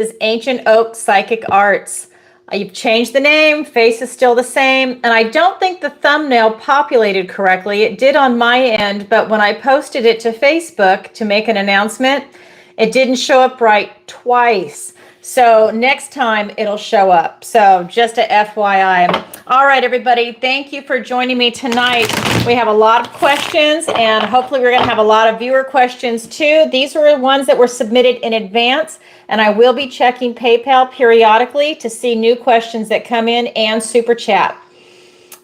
is Ancient Oak Psychic Arts. You've changed the name, face is still the same, and I don't think the thumbnail populated correctly. It did on my end, but when I posted it to Facebook to make an announcement, it didn't show up right twice. So next time it'll show up. So just a FYI. All right, everybody, thank you for joining me tonight. We have a lot of questions, and hopefully we're going to have a lot of viewer questions too. These were ones that were submitted in advance, and I will be checking PayPal periodically to see new questions that come in and Super Chat.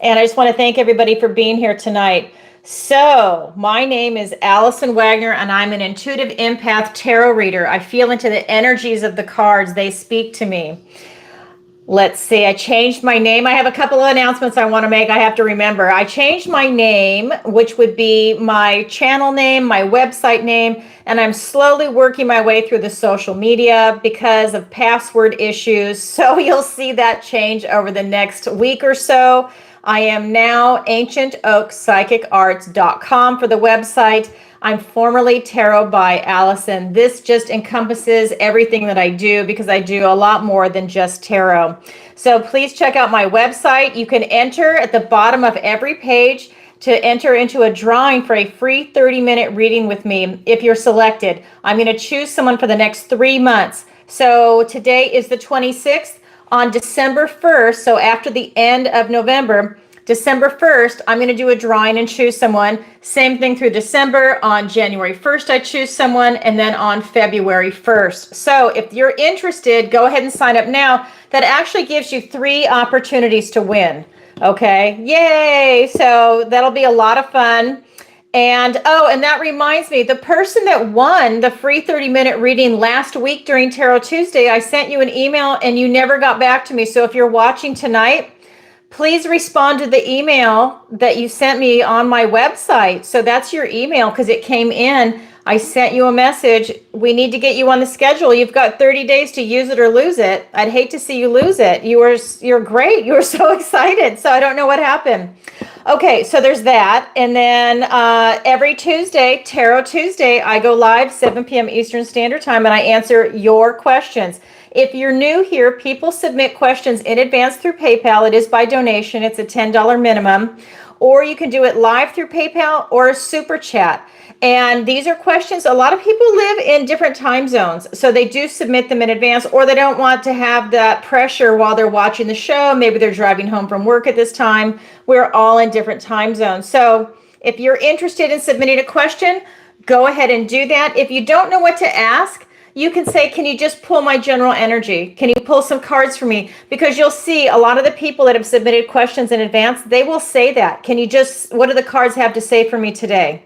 And I just want to thank everybody for being here tonight. So my name is Alison Wagner, and I'm an intuitive empath tarot reader. I feel into the energies of the cards. They speak to me. Let's see. I changed my name. I have a couple of announcements I want to make. I have to remember. I changed my name, which would be my channel name, my website name, and I'm slowly working my way through the social media because of password issues. So you'll see that change over the next week or so. I am now ancientoakpsychicarts.com for the website. I'm formerly TarotbyAlison. This just encompasses everything that I do because I do a lot more than just tarot. So please check out my website. You can enter at the bottom of every page to enter into a drawing for a free 30-minute reading with me if you're selected. I'm going to choose someone for the next 3 months. So today is the 26th. On December 1st, so after the end of November, December 1st, I'm going to do a drawing and choose someone. Same thing through December. On January 1st, I choose someone, and then on February 1st. So if you're interested, go ahead and sign up now. That actually gives you 3 opportunities to win. Okay, yay! So that'll be a lot of fun. And oh, and that reminds me, the person that won the free 30-minute reading last week during Tarot Tuesday, I sent you an email and you never got back to me. So if you're watching tonight, please respond to the email that you sent me on my website. So that's your email because it came in. I sent you a message. We need to get you on the schedule. You've got 30 days to use it or lose it. I'd hate to see you lose it. You're great. You were so excited. So I don't know what happened. Okay, so there's that. And then every Tuesday, Tarot Tuesday, I go live 7 p.m. Eastern Standard Time and I answer your questions. If you're new here, people submit questions in advance through PayPal. It is by donation. It's a $10 minimum. Or you can do it live through PayPal or a Super Chat. And these are questions, a lot of people live in different time zones, so they do submit them in advance, or they don't want to have that pressure while they're watching the show. Maybe they're driving home from work at this time. We're all in different time zones. So if you're interested in submitting a question, go ahead and do that. If you don't know what to ask, you can say, can you just pull my general energy? Can you pull some cards for me? Because you'll see a lot of the people that have submitted questions in advance, they will say that. Can you just, what do the cards have to say for me today?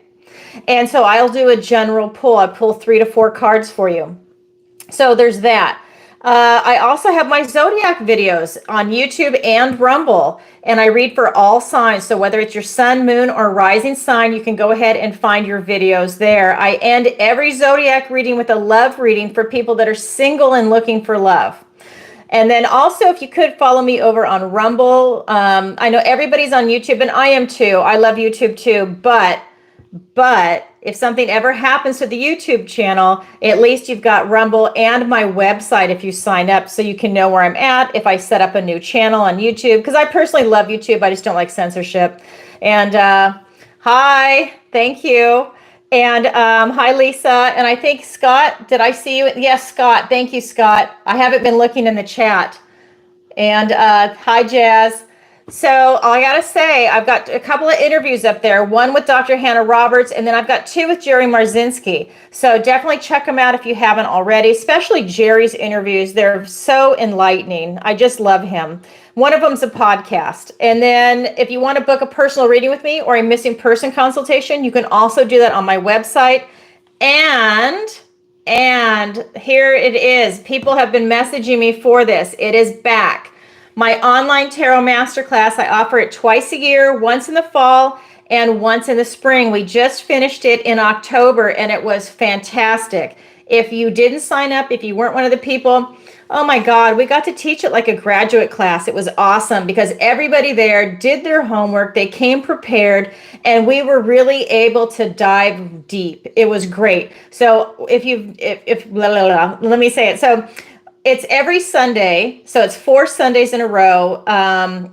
And so I'll do a general pull. I pull 3 to 4 cards for you. So there's that. I also have my Zodiac videos on YouTube and Rumble, and I read for all signs. So whether it's your sun, moon, or rising sign, you can go ahead and find your videos there. I end every Zodiac reading with a love reading for people that are single and looking for love. And then also, if you could follow me over on Rumble. I know everybody's on YouTube, and I am too. I love YouTube too, but if something ever happens to the YouTube channel, at least you've got Rumble and my website if you sign up, so you can know where I'm at if I set up a new channel on YouTube, because I personally love YouTube. I just don't like censorship. And hi, thank you. And hi, Lisa. And I think Scott, did I see you? Yes, Scott. Thank you, Scott. I haven't been looking in the chat. And hi, Jazz. So I got to say, I've got a couple of interviews up there, one with Dr. Hannah Roberts, and then I've got 2 with Jerry Marzinski. So definitely check them out if you haven't already, especially Jerry's interviews. They're so enlightening. I just love him. One of them's a podcast. And then if you want to book a personal reading with me or a missing person consultation, you can also do that on my website. And here it is. People have been messaging me for this. It is back. My online tarot masterclass, I offer it twice a year, once in the fall and once in the spring. We just finished it in October and it was fantastic. If you didn't sign up, if you weren't one of the people, oh my God, we got to teach it like a graduate class. It was awesome because everybody there did their homework. They came prepared and we were really able to dive deep. It was great. So let me say it. So It's every Sunday, so it's 4 Sundays in a row.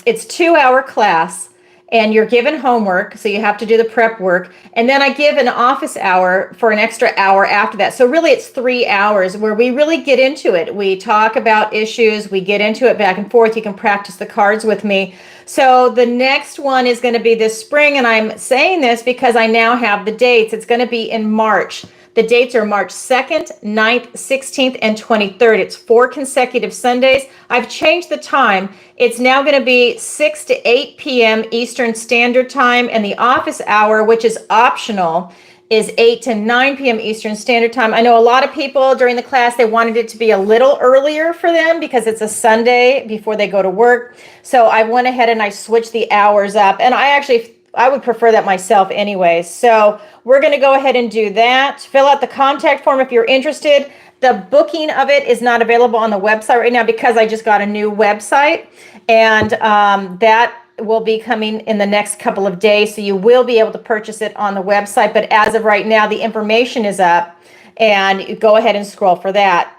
It's 2-hour class, and you're given homework, so you have to do the prep work. And then I give an office hour for an extra hour after that. So really, it's 3 hours where we really get into it. We talk about issues, we get into it back and forth. You can practice the cards with me. So the next one is going to be this spring, and I'm saying this because I now have the dates. It's going to be in March. The dates are March 2nd, 9th, 16th, and 23rd. It's 4 consecutive Sundays. I've changed the time. It's now going to be 6 to 8 p.m. Eastern Standard Time, and the office hour, which is optional, is 8 to 9 p.m. Eastern Standard Time. I know a lot of people during the class, they wanted it to be a little earlier for them because it's a Sunday before they go to work. So I went ahead and I switched the hours up, and I would prefer that myself anyway. So we're going to go ahead and do that. Fill out the contact form if you're interested. The booking of it is not available on the website right now because I just got a new website, and that will be coming in the next couple of days. So you will be able to purchase it on the website. But as of right now, the information is up, and you go ahead and scroll for that.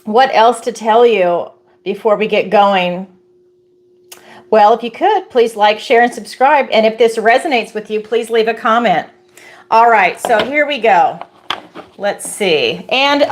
What else to tell you before we get going? Well, if you could, please like, share, and subscribe. And if this resonates with you, please leave a comment. All right, so here we go. Let's see. And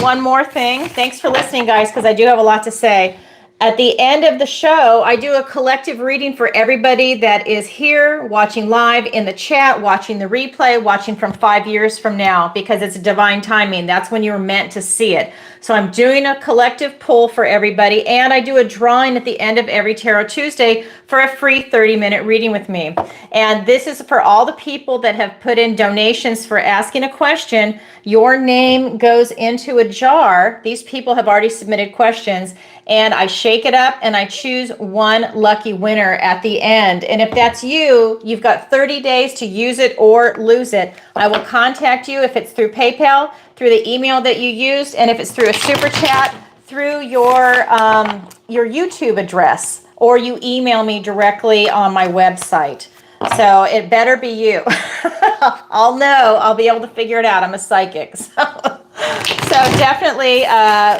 one more thing. Thanks for listening, guys, because I do have a lot to say. At the end of the show, I do a collective reading for everybody that is here, watching live in the chat, watching the replay, watching from 5 years from now, because it's divine timing. That's when you were meant to see it. So I'm doing a collective pull for everybody, and I do a drawing at the end of every Tarot Tuesday for a free 30-minute reading with me. And this is for all the people that have put in donations for asking a question. Your name goes into a jar. These people have already submitted questions, and I shake it up and I choose one lucky winner at the end. And if that's you, you've got 30 days to use it or lose it. I will contact you if it's through PayPal, through the email that you used, and if it's through a super chat, through your YouTube address, or you email me directly on my website. So it better be you. I'll know. I'll be able to figure it out. I'm a psychic. So definitely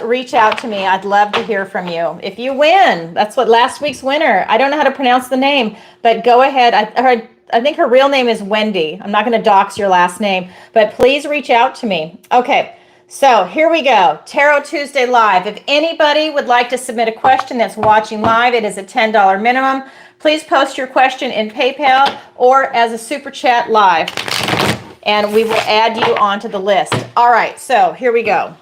reach out to me. I'd love to hear from you. If you win, that's what last week's winner. I don't know how to pronounce the name, but go ahead. I think her real name is Wendy. I'm not going to dox your last name, but please reach out to me. Okay. So here we go. Tarot Tuesday Live. If anybody would like to submit a question that's watching live, it is a $10 minimum. Please post your question in PayPal or as a super chat live, and we will add you onto the list. All right, so here we go.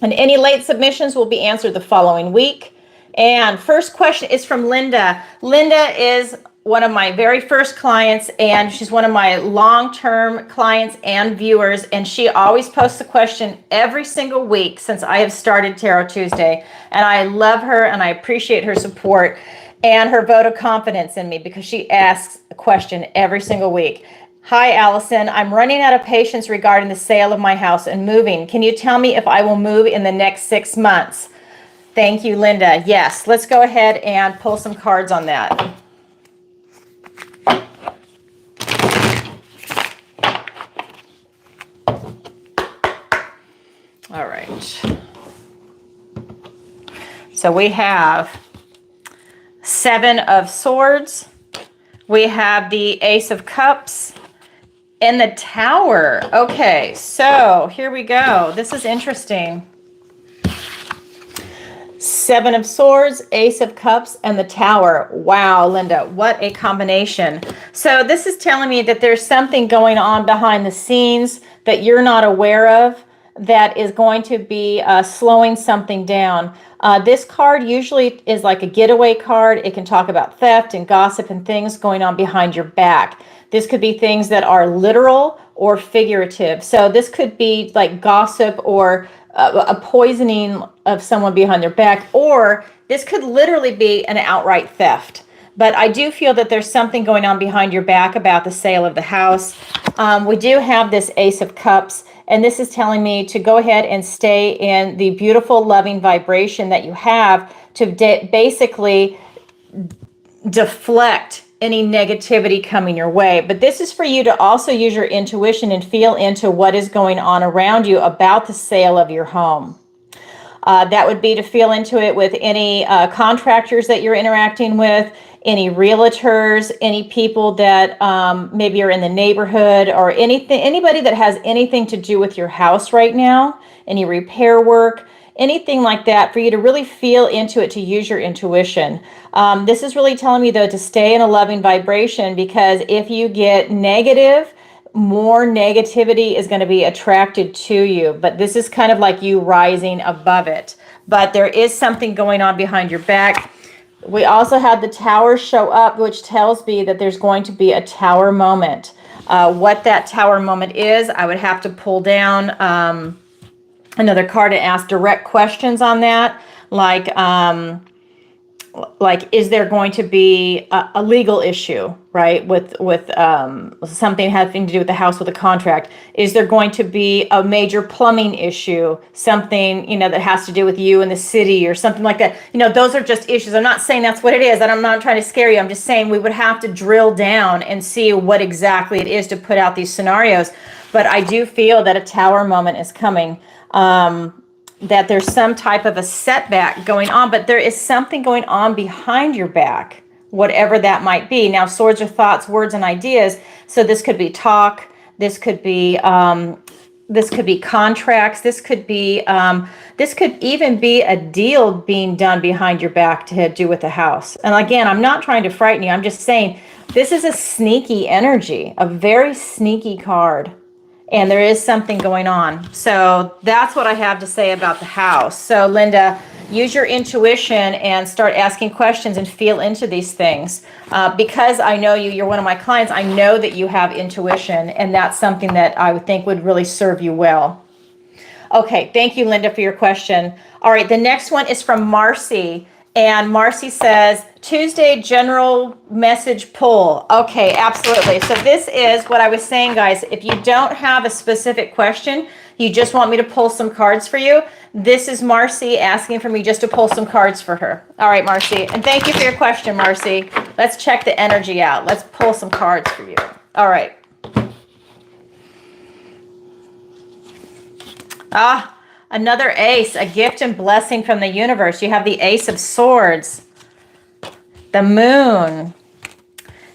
And any late submissions will be answered the following week. And first question is from Linda. Linda is one of my very first clients, and she's one of my long-term clients and viewers, and she always posts a question every single week since I have started Tarot Tuesday, and I love her and I appreciate her support and her vote of confidence in me because she asks a question every single week. Hi, Alison. I'm running out of patience regarding the sale of my house and moving. Can you tell me if I will move in the next 6 months? Thank you, Linda. Yes, let's go ahead and pull some cards on that. All right. So we have 7 of Swords. We have the Ace of Cups and the Tower. Okay, so here we go. This is interesting. 7 of Swords, Ace of Cups, and the Tower. Wow, Linda, what a combination. So this is telling me that there's something going on behind the scenes that you're not aware of that is going to be slowing something down. This card usually is like a getaway card. It can talk about theft and gossip and things going on behind your back. This could be things that are literal or figurative. So this could be like gossip or a poisoning of someone behind their back, or this could literally be an outright theft. But I do feel that there's something going on behind your back about the sale of the house. We do have this Ace of Cups, and this is telling me to go ahead and stay in the beautiful, loving vibration that you have to basically deflect any negativity coming your way. But this is for you to also use your intuition and feel into what is going on around you about the sale of your home. That would be to feel into it with any contractors that you're interacting with, any realtors, any people that maybe are in the neighborhood, or anybody that has anything to do with your house right now, any repair work, anything like that, for you to really feel into it, to use your intuition. This is really telling me, though, to stay in a loving vibration, because if you get negative, more negativity is going to be attracted to you. But this is kind of like you rising above it. But there is something going on behind your back. We also had the Tower show up, which tells me that there's going to be a Tower moment. What that Tower moment is, I would have to pull down another card and ask direct questions on that. Like, is there going to be a legal issue, right, with something having to do with the house, with a contract? Is there going to be a major plumbing issue, something, that has to do with you and the city, or something like that? Those are just issues. I'm not saying that's what it is, and I'm not trying to scare you. I'm just saying we would have to drill down and see what exactly it is to put out these scenarios. But I do feel that a Tower moment is coming. That there's some type of a setback going on, but there is something going on behind your back, whatever that might be. Now, swords are thoughts, words, and ideas. So this could be talk. This could be contracts. This could even be a deal being done behind your back to do with the house. And again, I'm not trying to frighten you. I'm just saying this is a sneaky energy, a very sneaky card. And there is something going on. So that's what I have to say about the house. So Linda, use your intuition and start asking questions and feel into these things. Because I know you're one of my clients, I know that you have intuition, and that's something that I would think would really serve you well. Okay, thank you, Linda, for your question. All right, the next one is from Marcy. And Marcy says, Tuesday general message pull. Okay, absolutely. So this is what I was saying, guys. If you don't have a specific question, you just want me to pull some cards for you, this is Marcy asking for me just to pull some cards for her. All right, Marcy. And thank you for your question, Marcy. Let's check the energy out. Let's pull some cards for you. All right. Another ace, a gift and blessing from the universe. You have the Ace of Swords, the Moon,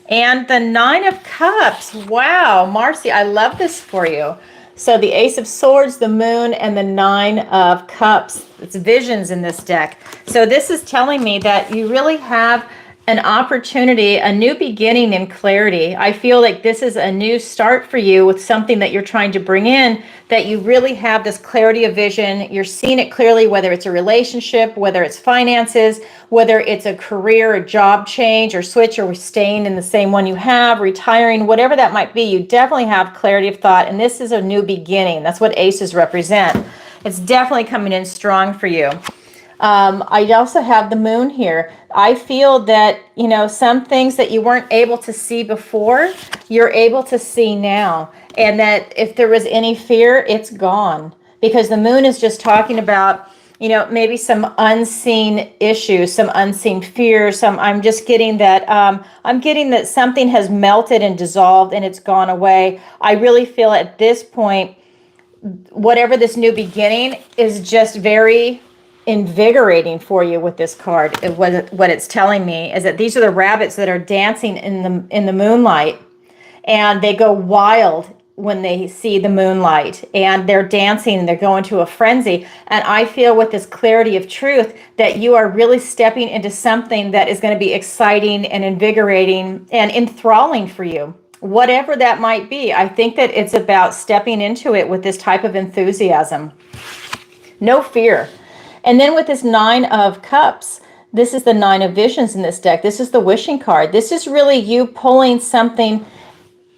and the Nine of Cups. Wow, Marcy, I love this for you. So the Ace of Swords, the Moon, and the Nine of Cups. It's visions in this deck. So this is telling me that you really have an opportunity, a new beginning and clarity. I feel like this is a new start for you with something that you're trying to bring in, that you really have this clarity of vision. You're seeing it clearly, whether it's a relationship, whether it's finances, whether it's a career, a job change or switch, or staying in the same one you have, retiring, whatever that might be. You definitely have clarity of thought, and this is a new beginning. That's what aces represent. It's definitely coming in strong for you. I also have the Moon here. I feel that, some things that you weren't able to see before, you're able to see now. And that if there was any fear, it's gone. Because the Moon is just talking about, maybe some unseen issues, some unseen fears. I'm just getting that, I'm getting that something has melted and dissolved and it's gone away. I really feel at this point, whatever this new beginning is just very invigorating for you with this card. What it's telling me is that these are the rabbits that are dancing in the moonlight, and they go wild when they see the moonlight, and they're dancing and they're going to a frenzy. And I feel with this clarity of truth that you are really stepping into something that is going to be exciting and invigorating and enthralling for you, whatever that might be. I think that it's about stepping into it with this type of enthusiasm, no fear. And then with this Nine of Cups, this is the Nine of Visions in this deck. This is the wishing card. This is really you pulling something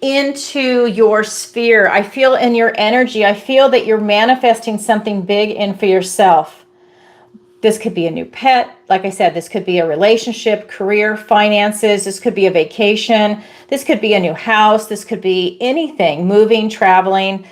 into your sphere. I feel in your energy, I feel that you're manifesting something big in for yourself. This could be a new pet. Like I said, this could be a relationship, career, finances. This could be a vacation. This could be a new house. This could be anything, moving, traveling.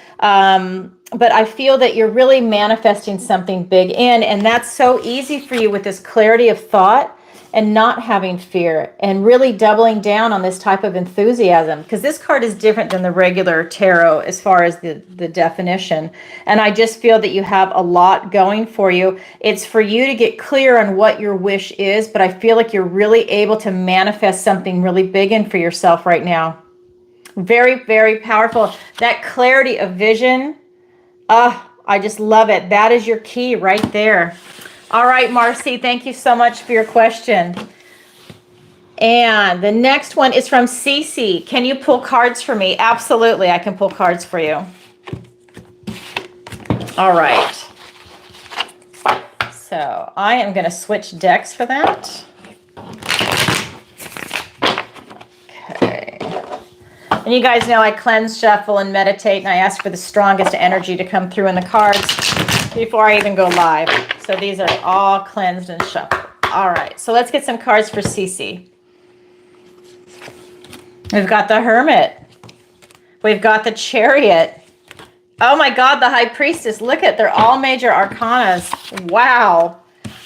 But I feel that you're really manifesting something big in, and that's so easy for you with this clarity of thought and not having fear and really doubling down on this type of enthusiasm, because this card is different than the regular tarot as far as the definition. And I just feel that you have a lot going for you. It's for you to get clear on what your wish is, but I feel like you're really able to manifest something really big in for yourself right now. Very, very powerful. That clarity of vision, I just love it. That is your key right there. All right, Marcy, thank you so much for your question. And the next one is from CeCe. Can you pull cards for me? Absolutely, I can pull cards for you. All right. So I am going to switch decks for that. Okay. And you guys know I cleanse, shuffle, and meditate, and I ask for the strongest energy to come through in the cards before I even go live. So these are all cleansed and shuffled. All right, so let's get some cards for CeCe. We've got the Hermit. We've got the Chariot. Oh my God, the High Priestess. Look at, they're all major arcanas. Wow.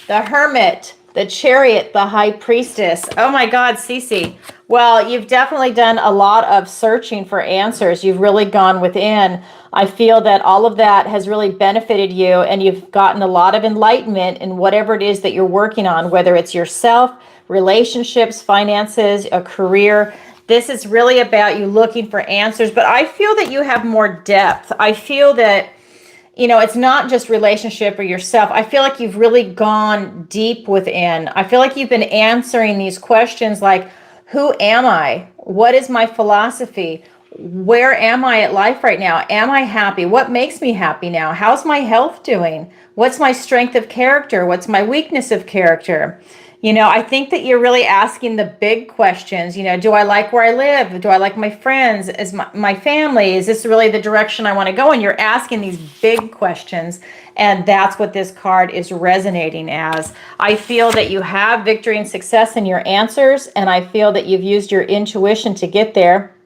The Hermit, the Chariot, the High Priestess. Oh my God, CeCe. Well, you've definitely done a lot of searching for answers. You've really gone within. I feel that all of that has really benefited you, and you've gotten a lot of enlightenment in whatever it is that you're working on, whether it's yourself, relationships, finances, a career. This is really about you looking for answers, but I feel that you have more depth. I feel that, you know, it's not just relationship or yourself. I feel like you've really gone deep within. I feel like you've been answering these questions like, who am I? What is my philosophy? Where am I at life right now? Am I happy? What makes me happy now? How's my health doing? What's my strength of character? What's my weakness of character? You know, I think that you're really asking the big questions. You know, do I like where I live? Do I like my friends? Is my family? Is this really the direction I want to go? And you're asking these big questions. And that's what this card is resonating as. I feel that you have victory and success in your answers. And I feel that you've used your intuition to get there.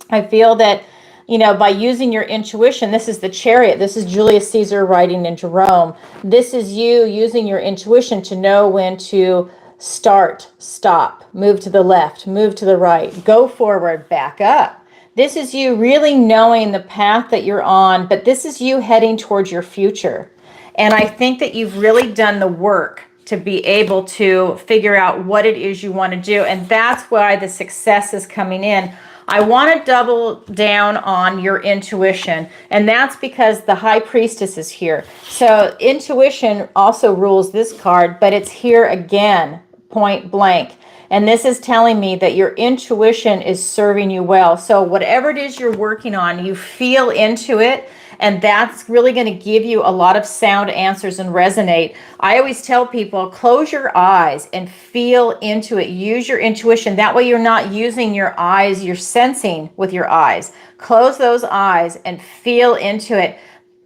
I feel that, you know, by using your intuition, this is the Chariot. This is Julius Caesar riding into Rome. This is you using your intuition to know when to start, stop, move to the left, move to the right, go forward, back up. This is you really knowing the path that you're on, but this is you heading towards your future. And I think that you've really done the work to be able to figure out what it is you want to do. And that's why the success is coming in. I want to double down on your intuition, and that's because the High Priestess is here. So intuition also rules this card, but it's here again, point blank. And this is telling me that your intuition is serving you well. So whatever it is you're working on, you feel into it, and that's really going to give you a lot of sound answers and resonate. I always tell people, close your eyes and feel into it. Use your intuition. That way you're not using your eyes, you're sensing with your eyes. Close those eyes and feel into it.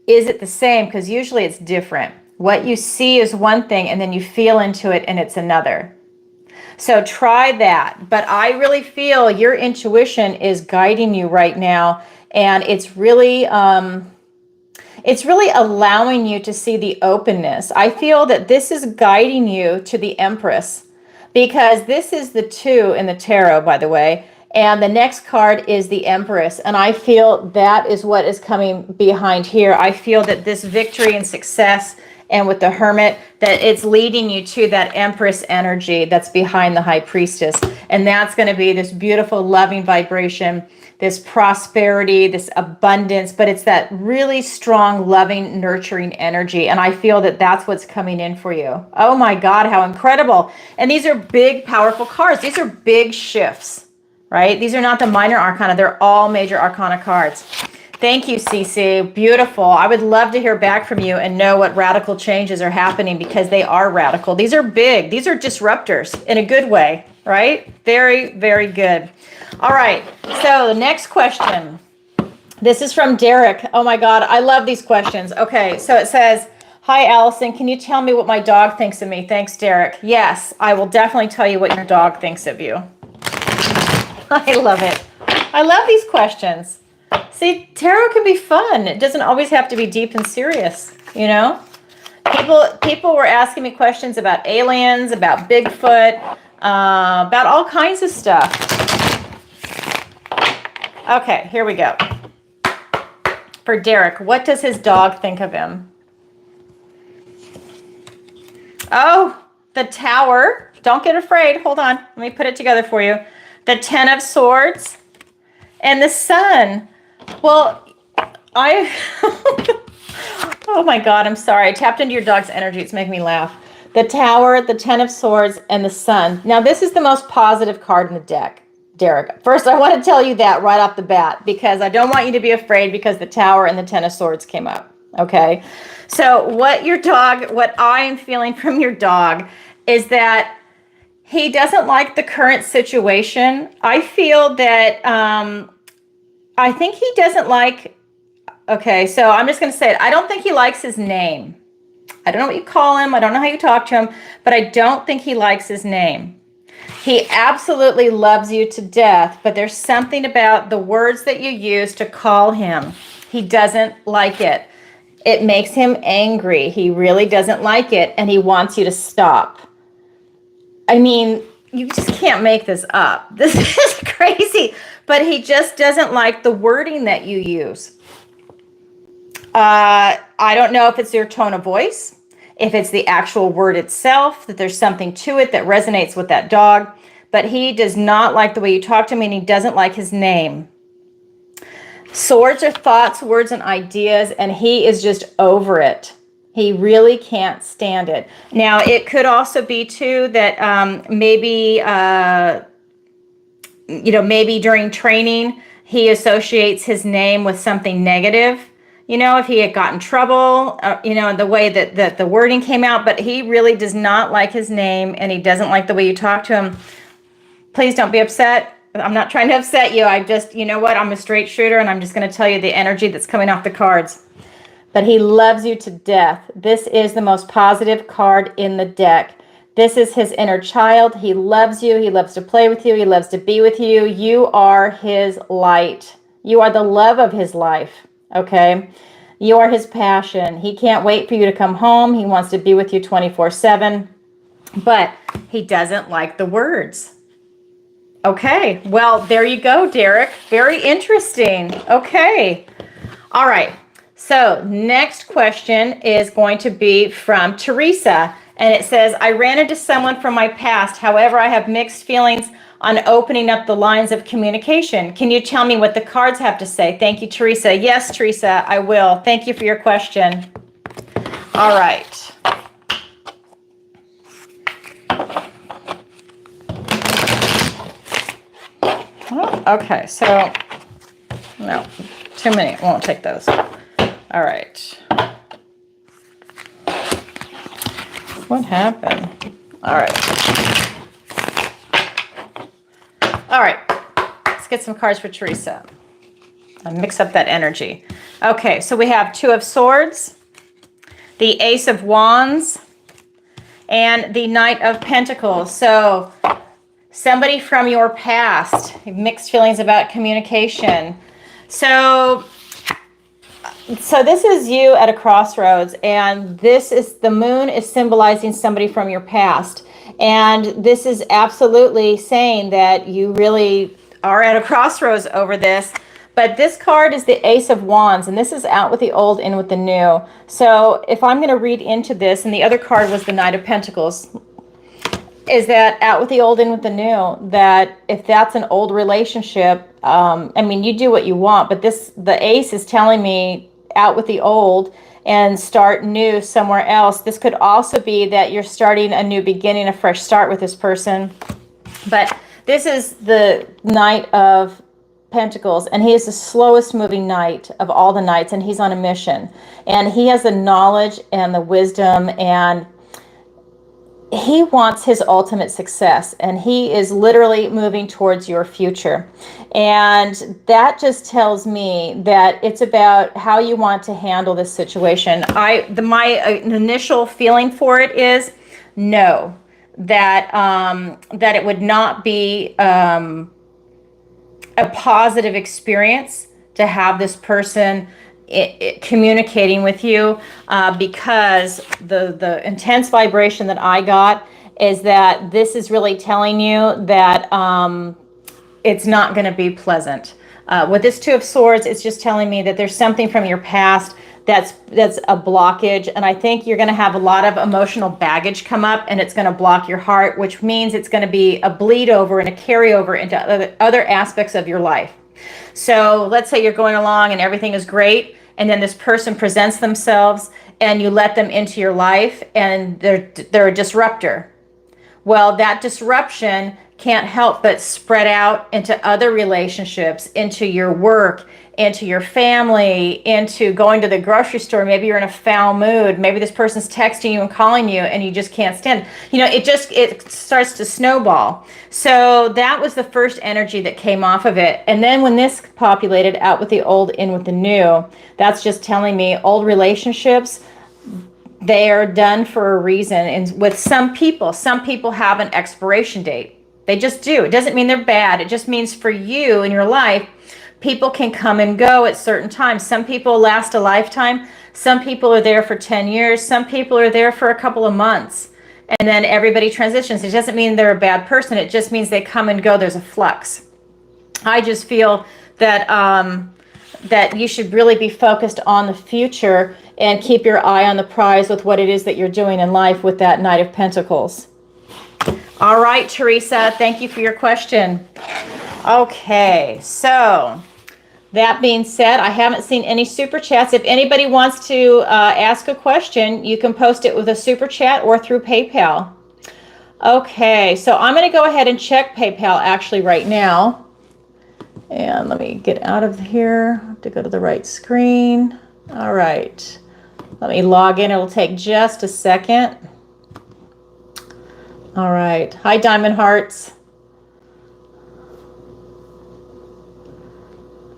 Is it the same? Because usually it's different. What you see is one thing, and then you feel into it and it's another. So try that. But I really feel your intuition is guiding you right now, and it's really allowing you to see the openness. I feel that this is guiding you to the Empress, because this is the 2 in the tarot, by the way, and the next card is the Empress. And I feel that is what is coming behind here. I feel that this victory and success, and with the Hermit, that it's leading you to that Empress energy that's behind the High Priestess. And that's going to be this beautiful, loving vibration, this prosperity, this abundance, but it's that really strong, loving, nurturing energy. And I feel that that's what's coming in for you. Oh my God, how incredible. And these are big, powerful cards. These are big shifts, right? These are not the minor arcana. They're all major arcana cards. Thank you, CeCe. Beautiful. I would love to hear back from you and know what radical changes are happening, because they are radical. These are big. These are disruptors in a good way, right? Very, very good. All right. So the next question. This is from Derek. Oh my God. I love these questions. Okay. So it says, hi, Alison. Can you tell me what my dog thinks of me? Thanks, Derek. Yes, I will definitely tell you what your dog thinks of you. I love it. I love these questions. See, tarot can be fun. It doesn't always have to be deep and serious, you know? People were asking me questions about aliens, about Bigfoot, about all kinds of stuff. Okay, here we go. For Derek, what does his dog think of him? Oh, the Tower. Don't get afraid. Hold on. Let me put it together for you. The Ten of Swords and the Sun. Well, oh my God, I'm sorry. I tapped into your dog's energy. It's making me laugh. The Tower, the Ten of Swords, and the Sun. Now, this is the most positive card in the deck, Derek. First, I want to tell you that right off the bat, because I don't want you to be afraid because the Tower and the Ten of Swords came up. Okay? So what I am feeling from your dog is that he doesn't like the current situation. I feel that, I think he doesn't like, okay, so I'm just going to say it. I don't think he likes his name. I don't know what you call him. I don't know how you talk to him, but I don't think he likes his name. He absolutely loves you to death, but there's something about the words that you use to call him. He doesn't like it. It makes him angry. He really doesn't like it, and he wants you to stop. I mean, you just can't make this up. This is crazy, but he just doesn't like the wording that you use. I don't know if it's your tone of voice, if it's the actual word itself, that there's something to it that resonates with that dog, but he does not like the way you talk to him, and he doesn't like his name. Swords are thoughts, words, and ideas, and he is just over it. He really can't stand it. Now, it could also be, too, that maybe during training, he associates his name with something negative. If he had gotten in trouble, the way that the wording came out, but he really does not like his name, and he doesn't like the way you talk to him. Please don't be upset. I'm not trying to upset you. I just, I'm a straight shooter, and I'm just going to tell you the energy that's coming off the cards. But he loves you to death. This is the most positive card in the deck. This is his inner child. He loves you. He loves to play with you. He loves to be with you. You are his light. You are the love of his life. Okay, you are his passion. He can't wait for you to come home. He wants to be with you 24/7, but he doesn't like the words. Okay, well, there you go, Derek. Very interesting. Okay, all right. So next question is going to be from Teresa, and it says, I ran into someone from my past. However, I have mixed feelings on opening up the lines of communication. Can you tell me what the cards have to say? Thank you, Teresa. Yes, Teresa, I will. Thank you for your question. All right. Oh, okay, so no, too many. Won't take those. All right. What happened? All right. All right, let's get some cards for Teresa. I'll mix up that energy. Okay, so we have Two of Swords, the Ace of Wands, and the Knight of Pentacles. So somebody from your past, mixed feelings about communication. So this is you at a crossroads, and the moon is symbolizing somebody from your past. And this is absolutely saying that you really are at a crossroads over this. But this card is the Ace of Wands, and this is out with the old, in with the new. So if I'm going to read into this, and the other card was the Knight of Pentacles, is that out with the old, in with the new, that if that's an old relationship, you do what you want, but the Ace is telling me out with the old and start new somewhere else. This could also be that you're starting a new beginning, a fresh start with this person. But this is the Knight of Pentacles, and he is the slowest moving knight of all the knights, and he's on a mission. And he has the knowledge and the wisdom, and he wants his ultimate success, and he is literally moving towards your future. And that just tells me that it's about how you want to handle this situation. My initial feeling for it is no, that it would not be a positive experience to have this person communicating with you, because the intense vibration that I got is that this is really telling you that it's not going to be pleasant. With this Two of Swords, it's just telling me that there's something from your past that's a blockage, and I think you're going to have a lot of emotional baggage come up, and it's going to block your heart, which means it's going to be a bleed over and a carryover into other aspects of your life. So let's say you're going along and everything is great, and then this person presents themselves and you let them into your life, and they're a disruptor. Well, that disruption can't help but spread out into other relationships, into your work, into your family, into going to the grocery store. Maybe you're in a foul mood. Maybe this person's texting you and calling you and you just can't stand it. It starts to snowball. So that was the first energy that came off of it. And then when this populated, out with the old, in with the new, that's just telling me old relationships, they are done for a reason. And with some people have an expiration date. They just do. It doesn't mean they're bad. It just means for you in your life, people can come and go at certain times. Some people last a lifetime. Some people are there for 10 years. Some people are there for a couple of months. And then everybody transitions. It doesn't mean they're a bad person. It just means they come and go. There's a flux. I just feel that that you should really be focused on the future and keep your eye on the prize with what it is that you're doing in life with that Knight of Pentacles. All right, Teresa, thank you for your question. Okay, so that being said, I haven't seen any super chats. If anybody wants to ask a question, you can post it with a super chat or through PayPal. Okay, so I'm going to go ahead and check PayPal actually right now. And let me get out of here to go to the right screen. All right, let me log in. It'll take just a second. All right. Hi, Diamond Hearts.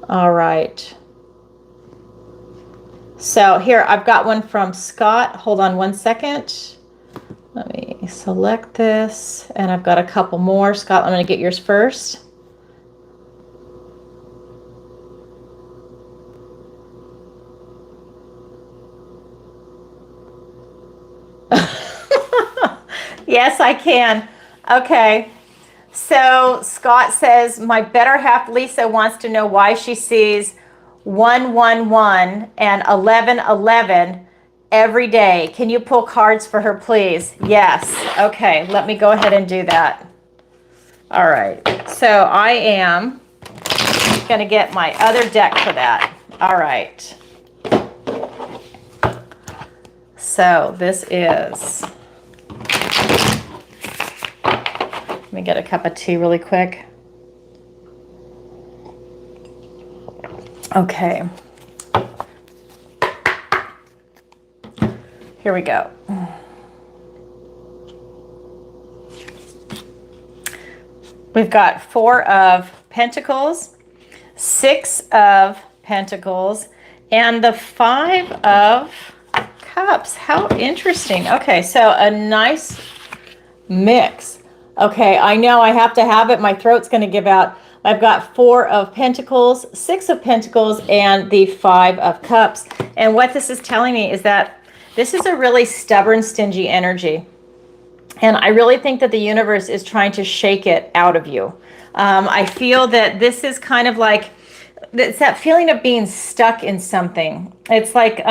All right. So here, I've got one from Scott. Hold on one second. Let me select this. And I've got a couple more. Scott, I'm going to get yours first. Yes, I can. Okay. So Scott says, my better half Lisa wants to know why she sees 111 and 1111 every day. Can you pull cards for her, please? Yes. Okay. Let me go ahead and do that. All right. So I am going to get my other deck for that. All right. So this is... Let me get a cup of tea really quick. Okay. Here we go. We've got 4 of Pentacles, 6 of Pentacles, and the 5 of Cups. How interesting. Okay, so a nice mix. Okay, I know I have to have it. My throat's going to give out. I've got 4 of Pentacles, 6 of Pentacles, and the 5 of Cups. And what this is telling me is that this is a really stubborn, stingy energy. And I really think that the universe is trying to shake it out of you. I feel that this is kind of like, it's that feeling of being stuck in something. It's like,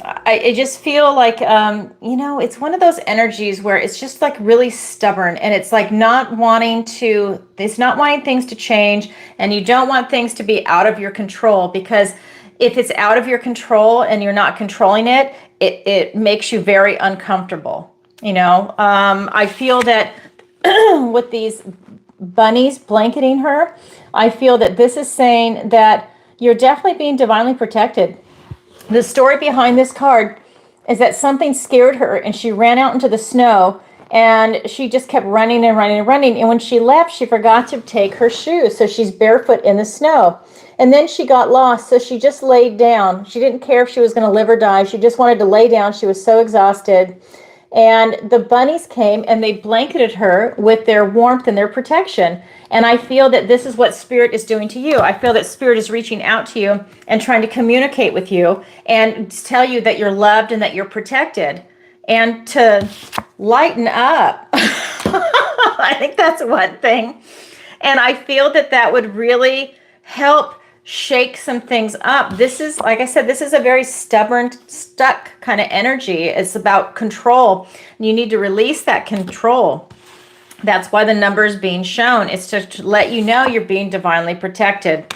I just feel like, it's one of those energies where it's just like really stubborn, and it's like not wanting things to change, and you don't want things to be out of your control, because if it's out of your control and you're not controlling it, it makes you very uncomfortable. I feel that with these bunnies blanketing her, I feel that this is saying that you're definitely being divinely protected. The story behind this card is that something scared her and she ran out into the snow, and she just kept running and running and running. And when she left, she forgot to take her shoes. So she's barefoot in the snow. And then she got lost. So she just laid down. She didn't care if she was going to live or die. She just wanted to lay down. She was so exhausted. And the bunnies came and they blanketed her with their warmth and their protection. And I feel that this is what Spirit is doing to you. I feel that Spirit is reaching out to you and trying to communicate with you and tell you that you're loved and that you're protected and to lighten up. I think that's one thing. And I feel that that would really help shake some things up. This is, like I said, this is a very stubborn, stuck kind of energy. It's about control. You need to release that control. That's why the number is being shown. It's to let you know you're being divinely protected.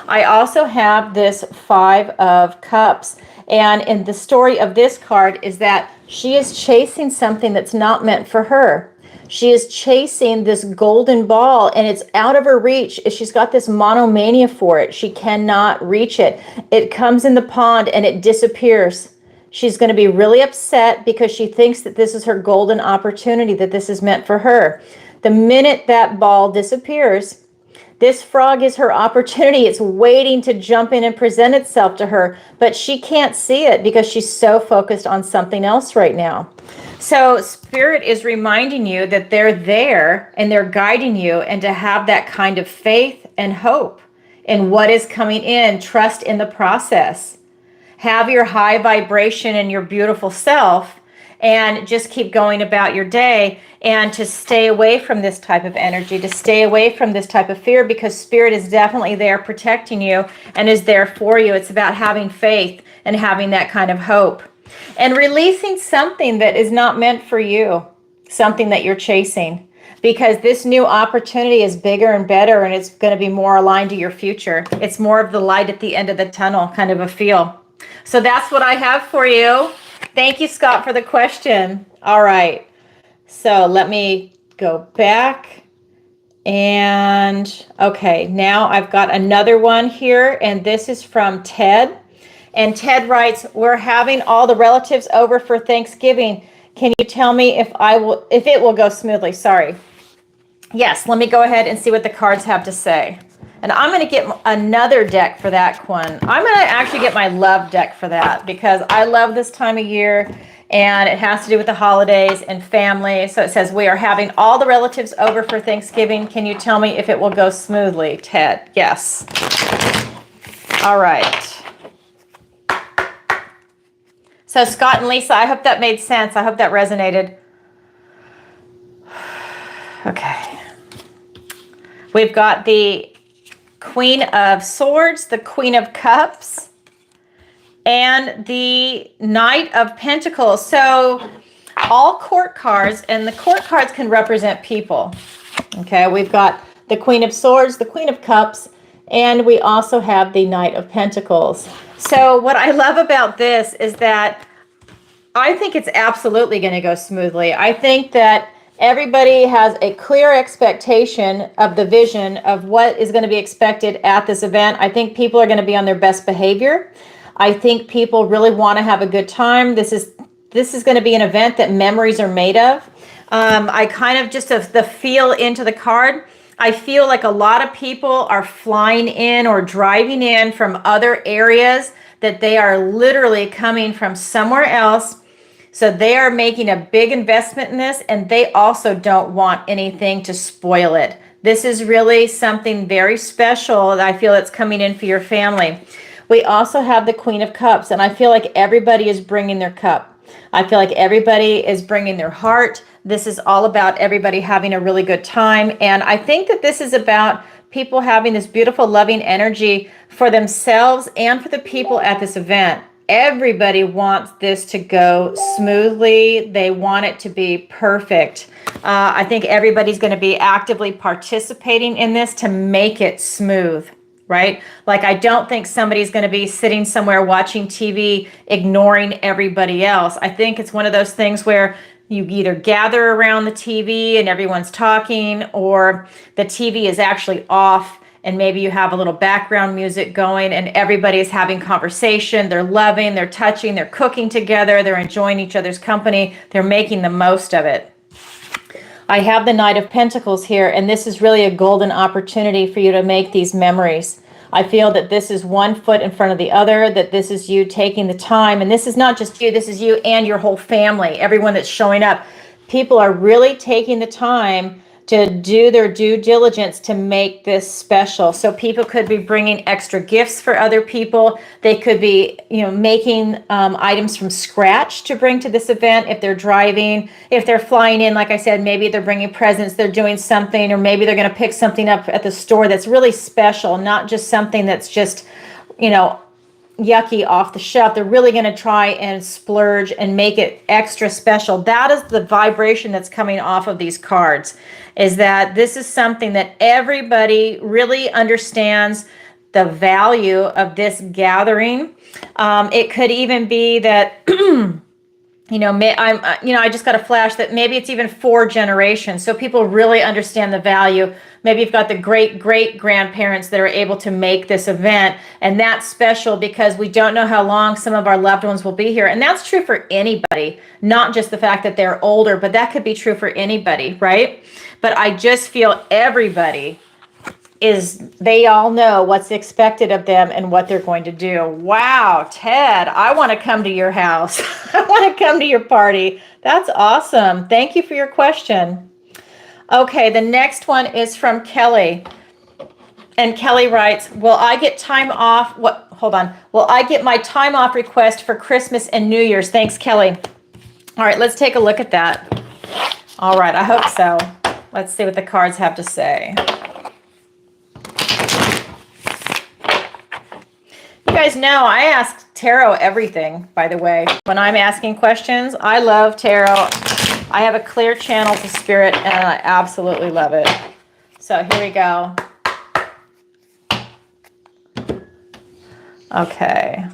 I also have this 5 of Cups. And in the story of this card is that she is chasing something that's not meant for her. She is chasing this golden ball and it's out of her reach. She's got this monomania for it. She cannot reach it. It comes in the pond and it disappears. She's going to be really upset because she thinks that this is her golden opportunity, that this is meant for her. The minute that ball disappears, this frog is her opportunity. It's waiting to jump in and present itself to her, but she can't see it because she's so focused on something else right now. So Spirit is reminding you that they're there and they're guiding you, and to have that kind of faith and hope in what is coming in. Trust in the process. Have your high vibration and your beautiful self, and just keep going about your day, and to stay away from this type of energy, to stay away from this type of fear, because Spirit is definitely there protecting you and is there for you. It's about having faith and having that kind of hope. And releasing something that is not meant for you, something that you're chasing, because this new opportunity is bigger and better, and it's going to be more aligned to your future. It's more of the light at the end of the tunnel kind of a feel. So that's what I have for you. Thank you, Scott, for the question. All right. So let me go back. And okay, now I've got another one here, and this is from Ted. And Ted writes, we're having all the relatives over for Thanksgiving. Can you tell me if it will go smoothly? Sorry. Yes, let me go ahead and see what the cards have to say. And I'm going to get another deck for that one. I'm going to actually get my love deck for that, because I love this time of year and it has to do with the holidays and family. So it says, we are having all the relatives over for Thanksgiving. Can you tell me if it will go smoothly? Ted, yes. All right. So Scott and Lisa, I hope that made sense. I hope that resonated. Okay. We've got the Queen of Swords, the Queen of Cups, and the Knight of Pentacles. So all court cards, and the court cards can represent people. Okay, we've got the Queen of Swords, the Queen of Cups, and we also have the Knight of Pentacles. So what I love about this is that I think it's absolutely going to go smoothly. I think that everybody has a clear expectation of the vision of what is going to be expected at this event. I think people are going to be on their best behavior. I think people really want to have a good time. This is going to be an event that memories are made of. I kind of just the feel into the card. I feel like a lot of people are flying in or driving in from other areas, that they are literally coming from somewhere else. So they are making a big investment in this, and they also don't want anything to spoil it. This is really something very special that I feel it's coming in for your family. We also have the Queen of Cups, and I feel like everybody is bringing their cup. I feel like everybody is bringing their heart. This is all about everybody having a really good time. And I think that this is about people having this beautiful, loving energy for themselves and for the people at this event. Everybody wants this to go smoothly. They want it to be perfect. I think everybody's going to be actively participating in this to make it smooth, right? Like, I don't think somebody's going to be sitting somewhere watching TV, ignoring everybody else. I think it's one of those things where you either gather around the TV and everyone's talking, or the TV is actually off and maybe you have a little background music going and everybody is having conversation. They're loving, they're touching, they're cooking together, they're enjoying each other's company. They're making the most of it. I have the Knight of Pentacles here, and this is really a golden opportunity for you to make these memories. I feel that this is one foot in front of the other, that this is you taking the time. And this is not just you, this is you and your whole family, everyone that's showing up. People are really taking the time to do their due diligence to make this special. So people could be bringing extra gifts for other people. They could be, making items from scratch to bring to this event. If they're driving, if they're flying in, like I said, maybe they're bringing presents, they're doing something, or maybe they're going to pick something up at the store that's really special, not just something that's just, yucky off the shelf. They're really going to try and splurge and make it extra special. That is the vibration that's coming off of these cards, is that this is something that everybody really understands the value of this gathering. It could even be that I just got a flash that maybe it's even 4 generations. So people really understand the value. Maybe you've got the great grandparents that are able to make this event. And that's special because we don't know how long some of our loved ones will be here. And that's true for anybody, not just the fact that they're older, but that could be true for anybody, right? But I just feel everybody they all know what's expected of them and what they're going to do. Wow, Ted, I want to come to your house. I want to come to your party. That's awesome. Thank you for your question. Okay, the next one is from Kelly. And Kelly writes, will I get time off? Will I get my time off request for Christmas and New Year's? Thanks, Kelly. All right, let's take a look at that. All right, I hope so. Let's see what the cards have to say. You guys know I ask tarot everything, by the way. When I'm asking questions, I love tarot. I have a clear channel to spirit, and I absolutely love it. So here we go. Okay.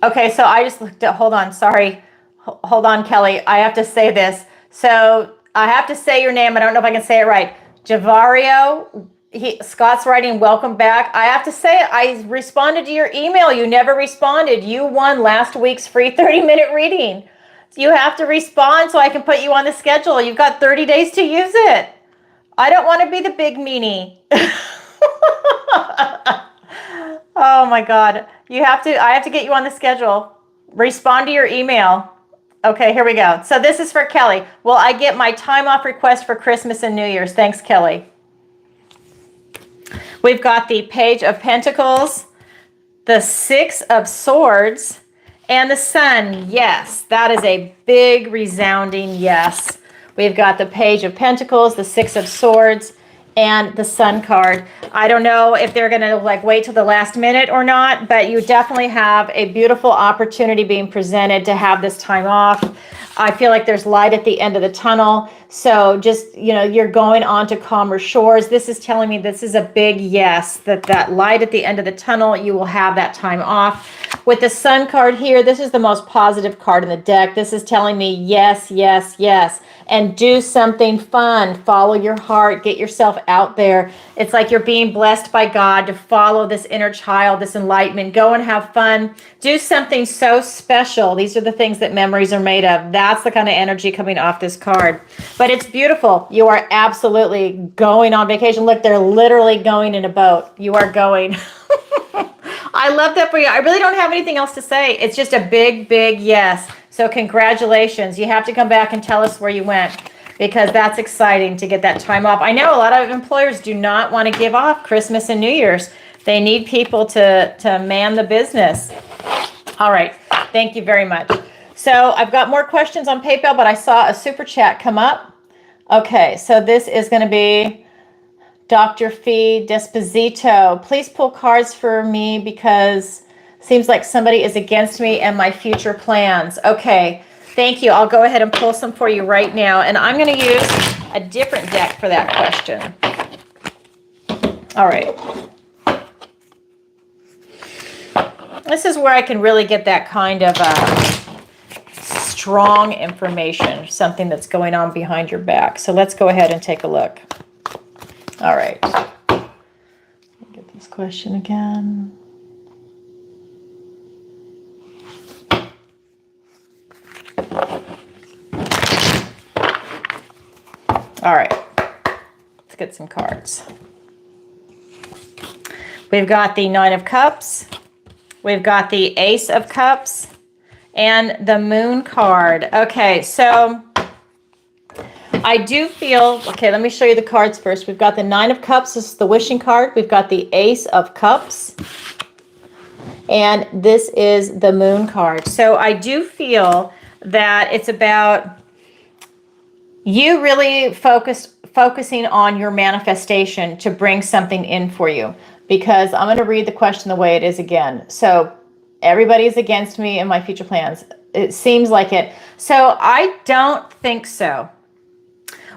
Okay, so I just looked at, hold on, sorry. Hold on, Kelly. I have to say this. So I have to say your name. I don't know if I can say it right. Javario. Scott's writing, welcome back. I have to say, I responded to your email. You never responded. You won last week's free 30-minute reading. You have to respond so I can put you on the schedule. You've got 30 days to use it. I don't want to be the big meanie. Oh my God. I have to get you on the schedule. Respond to your email. Okay, here we go. So this is for Kelly. Will I get my time off request for Christmas and New Year's? Thanks, Kelly. We've got the Page of Pentacles, the 6 of Swords, and the Sun. Yes, that is a big resounding yes. We've got the Page of Pentacles, the 6 of Swords, and the Sun card. I don't know if they're going to wait till the last minute or not, but you definitely have a beautiful opportunity being presented to have this time off. I feel like there's light at the end of the tunnel. So just, you're going on to calmer shores. This is telling me this is a big yes, that light at the end of the tunnel, you will have that time off. With the Sun card here, this is the most positive card in the deck. This is telling me yes, yes, yes. And do something fun. Follow your heart. Get yourself out there. It's like you're being blessed by God to follow this inner child, this enlightenment. Go and have fun. Do something so special. These are the things that memories are made of. That's the kind of energy coming off this card. But it's beautiful. You are absolutely going on vacation. Look, they're literally going in a boat. You are going. I love that for you. I really don't have anything else to say. It's just a big, big yes. So congratulations. You have to come back and tell us where you went, because that's exciting to get that time off. I know a lot of employers do not want to give off Christmas and New Year's. They need people to man the business. All right. Thank you very much. So I've got more questions on PayPal, but I saw a super chat come up. Okay. So this is going to be Dr. Fee Desposito. Please pull cards for me because seems like somebody is against me and my future plans. Okay, thank you. I'll go ahead and pull some for you right now. And I'm going to use a different deck for that question. All right. This is where I can really get that kind of strong information, something that's going on behind your back. So let's go ahead and take a look. All right. Get this question again. All right. get some cards. We've got the Nine of Cups. We've got the Ace of Cups and the Moon card. Okay, so I do feel, okay, let me show you the cards first. We've got the Nine of Cups. This is the wishing card. We've got the Ace of Cups. And this is the Moon card. So I do feel that it's about you really focusing on your manifestation to bring something in for you. Because I'm going to read the question the way it is again. So everybody is against me and my future plans. It seems like it. So I don't think so.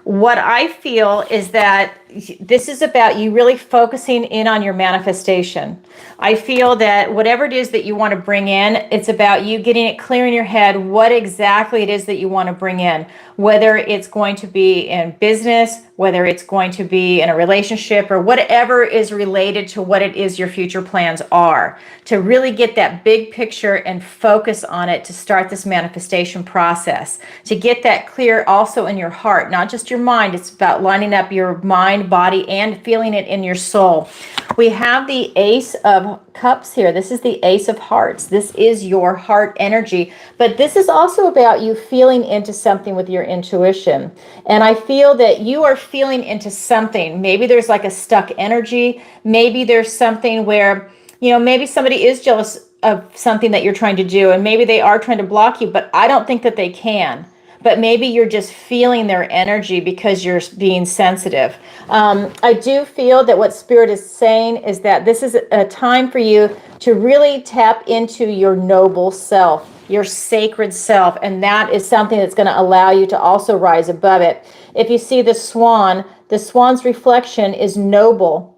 What I feel is that this is about you really focusing in on your manifestation. I feel that whatever it is that you want to bring in, it's about you getting it clear in your head what exactly it is that you want to bring in, whether it's going to be in business, whether it's going to be in a relationship, or whatever is related to what it is your future plans are, to really get that big picture and focus on it to start this manifestation process, to get that clear also in your heart, not just your mind. It's about lining up your mind, body, and feeling it in your soul. We have the Ace of Cups here. This is the Ace of Hearts. This is your heart energy, but this is also about you feeling into something with your intuition. And I feel that you are feeling into something. Maybe there's like a stuck energy. Maybe there's something where, you know, maybe somebody is jealous of something that you're trying to do, and maybe they are trying to block you, but I don't think that they can. But maybe you're just feeling their energy because you're being sensitive. I do feel that what Spirit is saying is that this is a time for you to really tap into your noble self, your sacred self, and that is something that's going to allow you to also rise above it. If you see the swan's reflection is noble.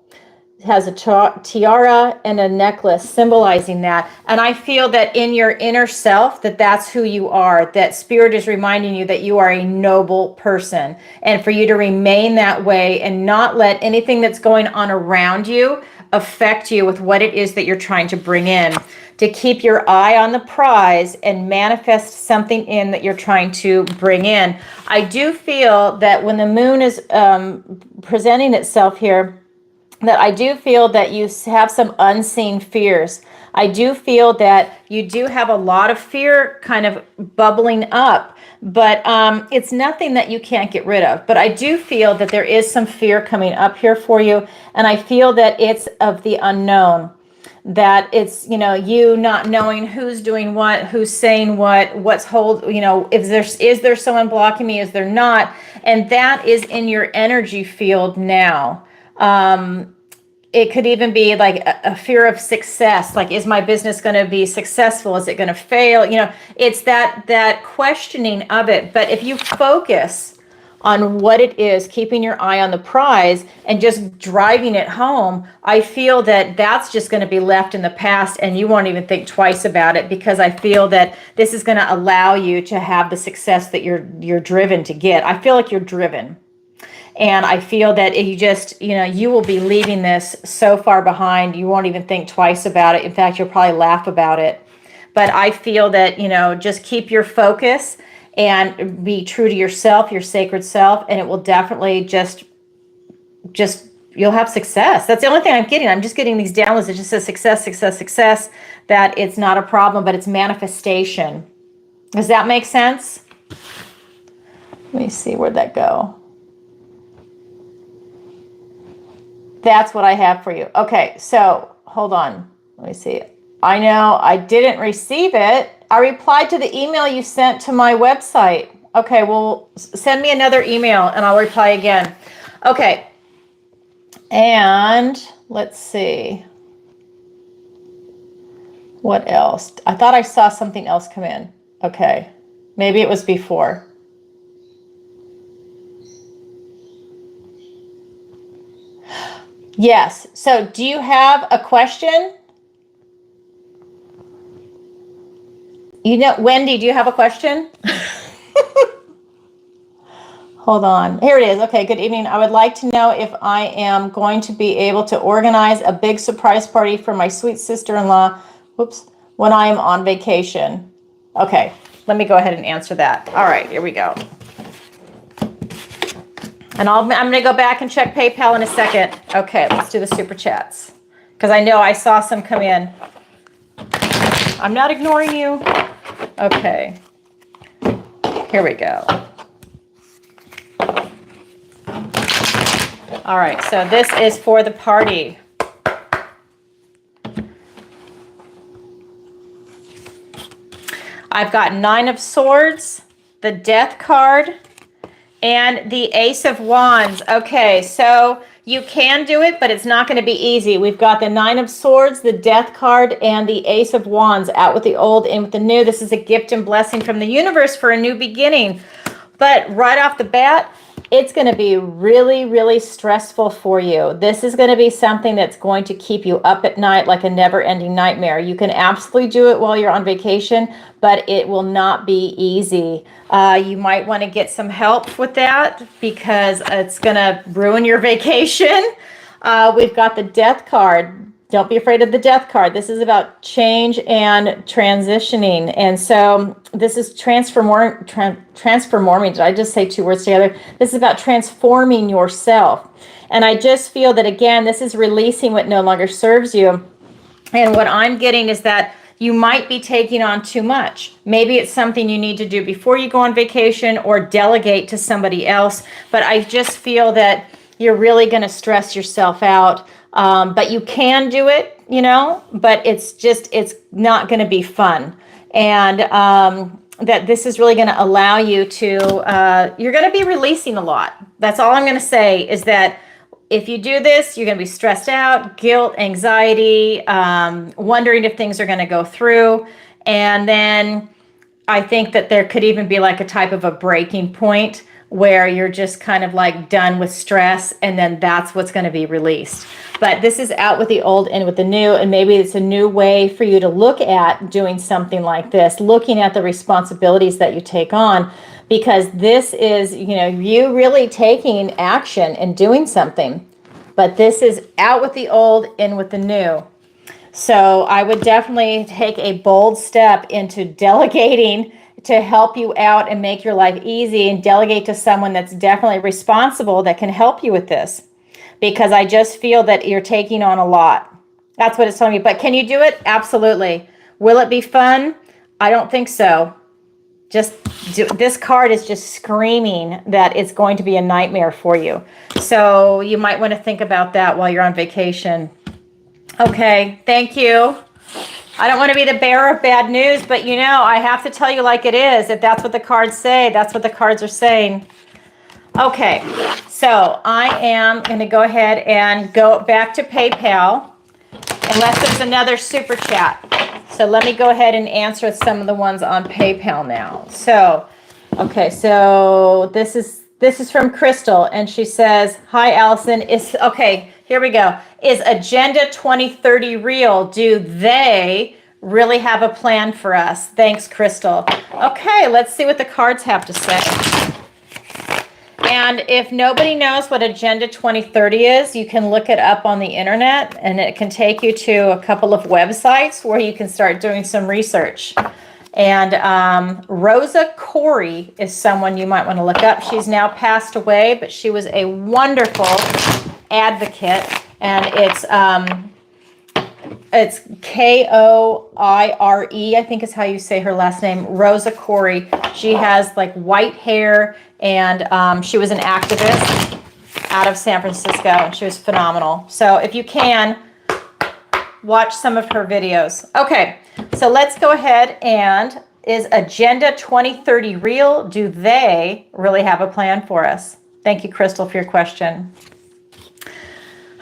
Has a tiara and a necklace symbolizing that. And I feel that in your inner self, that's who you are, that Spirit is reminding you that you are a noble person, and for you to remain that way and not let anything that's going on around you affect you with what it is that you're trying to bring in, to keep your eye on the prize and manifest something in that you're trying to bring in. I do feel that when the moon is presenting itself here, that I do feel that you have some unseen fears. I do feel that you do have a lot of fear kind of bubbling up, but it's nothing that you can't get rid of. But I do feel that there is some fear coming up here for you, and I feel that it's of the unknown, that it's, you know, you not knowing who's doing what, who's saying what, what's you know, is there someone blocking me, is there not? And that is in your energy field now. It could even be like a fear of success. Like, is my business going to be successful? Is it going to fail? You know, it's that questioning of it. But if you focus on what it is, keeping your eye on the prize and just driving it home, I feel that that's just going to be left in the past, and you won't even think twice about it, because I feel that this is going to allow you to have the success that you're driven to get. I feel like you're driven. And I feel that you just, you know, you will be leaving this so far behind, you won't even think twice about it. In fact, you'll probably laugh about it. But I feel that, you know, just keep your focus and be true to yourself, your sacred self, and it will definitely just you'll have success. That's the only thing I'm getting. I'm just getting these downloads. It just says success, success, success, that it's not a problem, but it's manifestation. Does that make sense? Let me see, where'd that go? That's what I have for you. Okay, so hold on. Let me see. I know I didn't receive it. I replied to the email you sent to my website. Okay, well, send me another email and I'll reply again. Okay, and let's see. What else? I thought I saw something else come in. Okay, maybe it was before. Yes. So do you have a question? You know, Wendy, do you have a question? Hold on. Here it is. Okay, good evening. I would like to know if I am going to be able to organize a big surprise party for my sweet sister-in-law, when I am on vacation. Okay, let me go ahead and answer that. All right, here we go. And I'm going to go back and check PayPal in a second. Okay, let's do the super chats. Because I know I saw some come in. I'm not ignoring you. Okay. Here we go. All right, so this is for the party. I've got 9 of Swords, the Death card, and the Ace of Wands. Okay, so you can do it, but it's not going to be easy. We've got the 9 of Swords, the Death card, and the Ace of Wands. Out with the old, in with the new. This is a gift and blessing from the universe for a new beginning. But right off the bat, it's going to be really, really stressful for you. This is going to be something that's going to keep you up at night like a never-ending nightmare. You can absolutely do it while you're on vacation, but it will not be easy. You might want to get some help with that because it's going to ruin your vacation. We've got the Death card. Don't be afraid of the Death card. This is about change and transitioning. And so this is transforming. Did I just say 2 words together? This is about transforming yourself. And I just feel that, again, this is releasing what no longer serves you. And what I'm getting is that you might be taking on too much. Maybe it's something you need to do before you go on vacation or delegate to somebody else. But I just feel that you're really going to stress yourself out. But you can do it, you know, but it's not going to be fun. And that this is really going to allow you to, you're going to be releasing a lot. That's all I'm going to say is that if you do this, you're going to be stressed out, guilt, anxiety, wondering if things are going to go through. And then I think that there could even be like a type of a breaking point where you're just kind of like done with stress, and then that's what's going to be released. But this is out with the old, in with the new, and maybe it's a new way for you to look at doing something like this, looking at the responsibilities that you take on, because this is, you know, you really taking action and doing something. But this is out with the old, in with the new. So I would definitely take a bold step into delegating to help you out and make your life easy, and delegate to someone that's definitely responsible that can help you with this, because I just feel that you're taking on a lot. That's what it's telling me. But can you do it? Absolutely. Will it be fun? I don't think so. This card is just screaming that it's going to be a nightmare for you. So you might want to think about that while you're on vacation. Okay, thank you. I don't want to be the bearer of bad news, but you know, I have to tell you like it is. If that's what the cards say, that's what the cards are saying. Okay, so I am going to go ahead and go back to PayPal, unless there's another super chat. So let me go ahead and answer some of the ones on PayPal now. So, okay, so this is from Crystal, and she says, "Hi, Allison. Okay, here we go. Is Agenda 2030 real? Do they really have a plan for us?" Thanks, Crystal. Okay, let's see what the cards have to say. And if nobody knows what Agenda 2030 is, you can look it up on the internet, and it can take you to a couple of websites where you can start doing some research. And Rosa Corey is someone you might want to look up. She's now passed away, but she was a wonderful advocate, and it's Koire, I think is how you say her last name, Rosa Corey. She has like white hair, and she was an activist out of San Francisco, and she was phenomenal. So if you can, watch some of her videos. Okay, so let's go ahead and, is Agenda 2030 real? Do they really have a plan for us? Thank you, Crystal, for your question.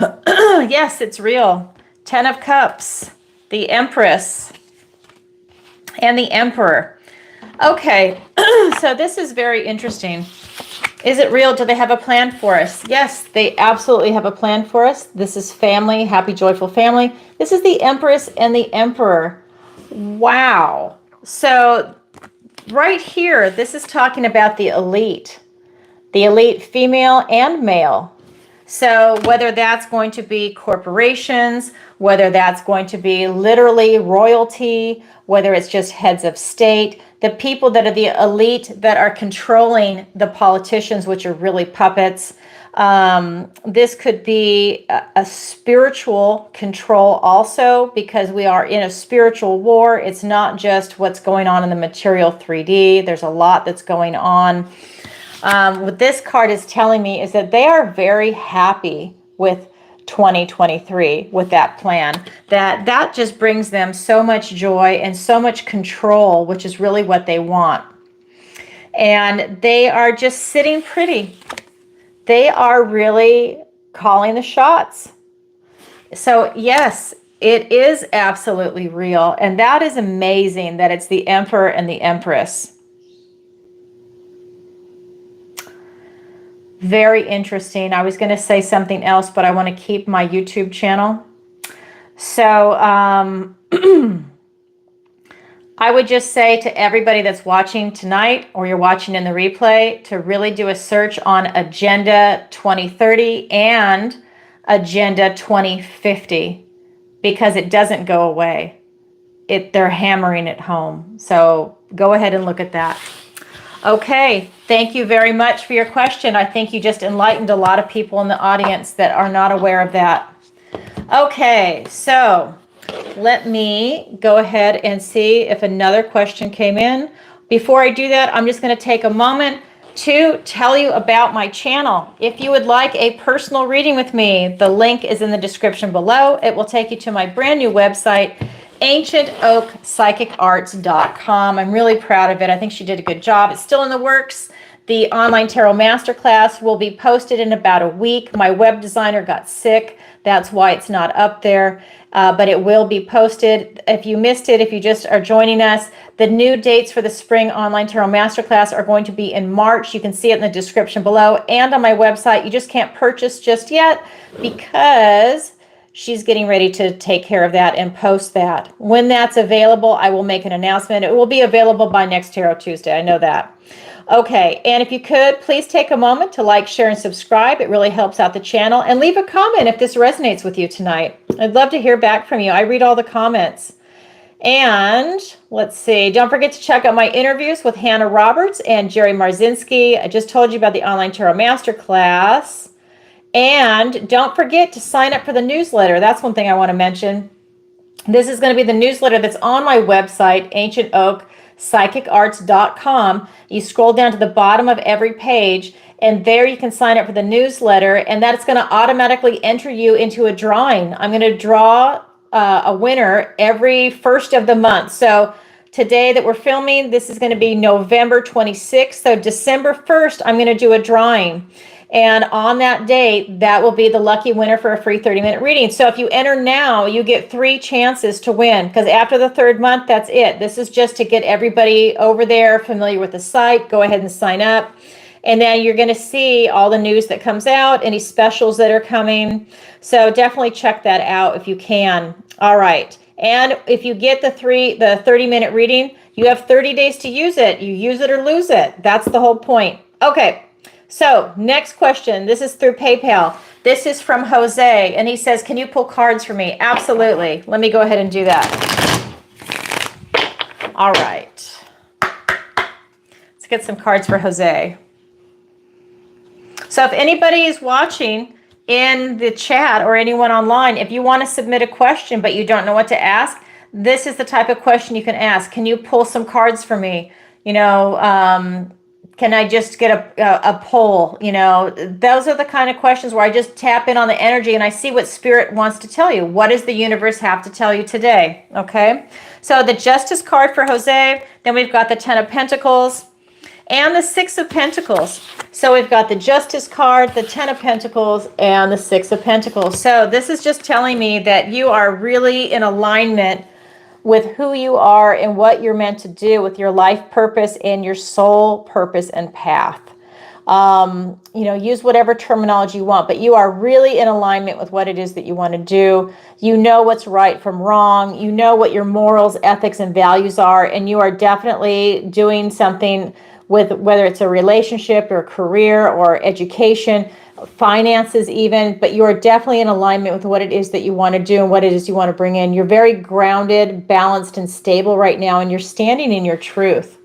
Yes, it's real. 10 of Cups, the Empress, and the Emperor. Okay, so this is very interesting. Is it real? Do they have a plan for us? Yes, they absolutely have a plan for us. This is family, happy, joyful family. This is the Empress and the Emperor. Wow. So right here, this is talking about the elite female and male. So whether that's going to be corporations, whether that's going to be literally royalty, whether it's just heads of state, the people that are the elite that are controlling the politicians, which are really puppets. This could be a spiritual control also, because we are in a spiritual war. It's not just what's going on in the material 3D. There's a lot that's going on. What this card is telling me is that they are very happy with 2023, with that plan. That just brings them so much joy and so much control, which is really what they want. And they are just sitting pretty. They are really calling the shots. So yes, it is absolutely real. And that is amazing that it's the Emperor and the Empress. Very interesting. I was going to say something else, but I want to keep my YouTube channel. So I would just say to everybody that's watching tonight, or you're watching in the replay, to really do a search on Agenda 2030 and Agenda 2050, because it doesn't go away. They're hammering it home. So go ahead and look at that. Okay, thank you very much for your question. I think you just enlightened a lot of people in the audience that are not aware of that. Okay, so let me go ahead and see if another question came in. Before I do that, I'm just going to take a moment to tell you about my channel. If you would like a personal reading with me, the link is in the description below. It will take you to my brand new website, ancientoakpsychicarts.com. I'm really proud of it. I think she did a good job. It's still in the works. The online tarot masterclass will be posted in about a week. My web designer got sick. That's why it's not up there, but it will be posted. If you missed it, if you just are joining us, the new dates for the spring online tarot masterclass are going to be in March. You can see it in the description below and on my website. You just can't purchase just yet because she's getting ready to take care of that and post that. When that's available, I will make an announcement. It will be available by next Tarot Tuesday. I know that. Okay, and if you could, please take a moment to like, share, and subscribe. It really helps out the channel. And leave a comment if this resonates with you tonight. I'd love to hear back from you. I read all the comments. And let's see, don't forget to check out my interviews with Hannah Roberts and Jerry Marzinski. I just told you about the online tarot masterclass. And don't forget to sign up for the newsletter. That's one thing I want to mention. This is going to be the newsletter that's on my website, ancientoakpsychicarts.com. You scroll down to the bottom of every page, and there you can sign up for the newsletter, and that's going to automatically enter you into a drawing. I'm going to draw a winner every first of the month. So today that we're filming, this is going to be November 26th. So December 1st, I'm going to do a drawing. And on that date, that will be the lucky winner for a free 30-minute reading. So if you enter now, you get 3 chances to win, because after the 3rd month, that's it. This is just to get everybody over there familiar with the site. Go ahead and sign up. And then you're going to see all the news that comes out, any specials that are coming. So definitely check that out if you can. All right. And if you get the 30-minute reading, you have 30 days to use it. You use it or lose it. That's the whole point. Okay. So next question, this is through PayPal. This is from Jose, and he says, can you pull cards for me? Absolutely. Let me go ahead and do that. All right. Let's get some cards for Jose. So if anybody is watching in the chat or anyone online, if you want to submit a question but you don't know what to ask, this is the type of question you can ask. Can you pull some cards for me? You know, can I just get a poll? You know, those are the kind of questions where I just tap in on the energy and I see what Spirit wants to tell you. What does the universe have to tell you today? Okay. So the Justice card for Jose. Then we've got the 10 of Pentacles and the 6 of Pentacles. So we've got the Justice card, the 10 of Pentacles, and the 6 of Pentacles. So this is just telling me that you are really in alignment with who you are and what you're meant to do with your life purpose and your soul purpose and path. You know, use whatever terminology you want, but you are really in alignment with what it is that you want to do. You know what's right from wrong. You know what your morals, ethics, and values are, and you are definitely doing something with whether it's a relationship or career or education, finances even, but you are definitely in alignment with what it is that you want to do and what it is you want to bring in. You're very grounded, balanced, and stable right now, and you're standing in your truth.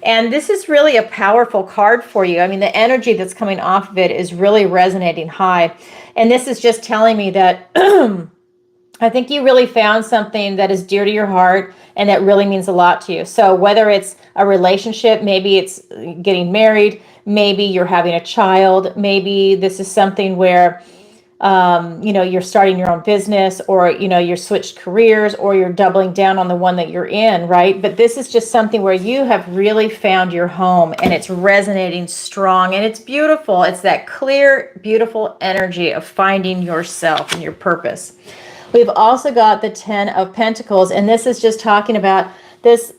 And this is really a powerful card for you. I mean, the energy that's coming off of it is really resonating high. And this is just telling me that I think you really found something that is dear to your heart and that really means a lot to you. So whether it's a relationship, maybe it's getting married, maybe you're having a child, maybe this is something where, you're starting your own business, or, you're switched careers, or you're doubling down on the one that you're in, right? But this is just something where you have really found your home and it's resonating strong and it's beautiful. It's that clear, beautiful energy of finding yourself and your purpose. We've also got the 10 of Pentacles, and this is just talking about this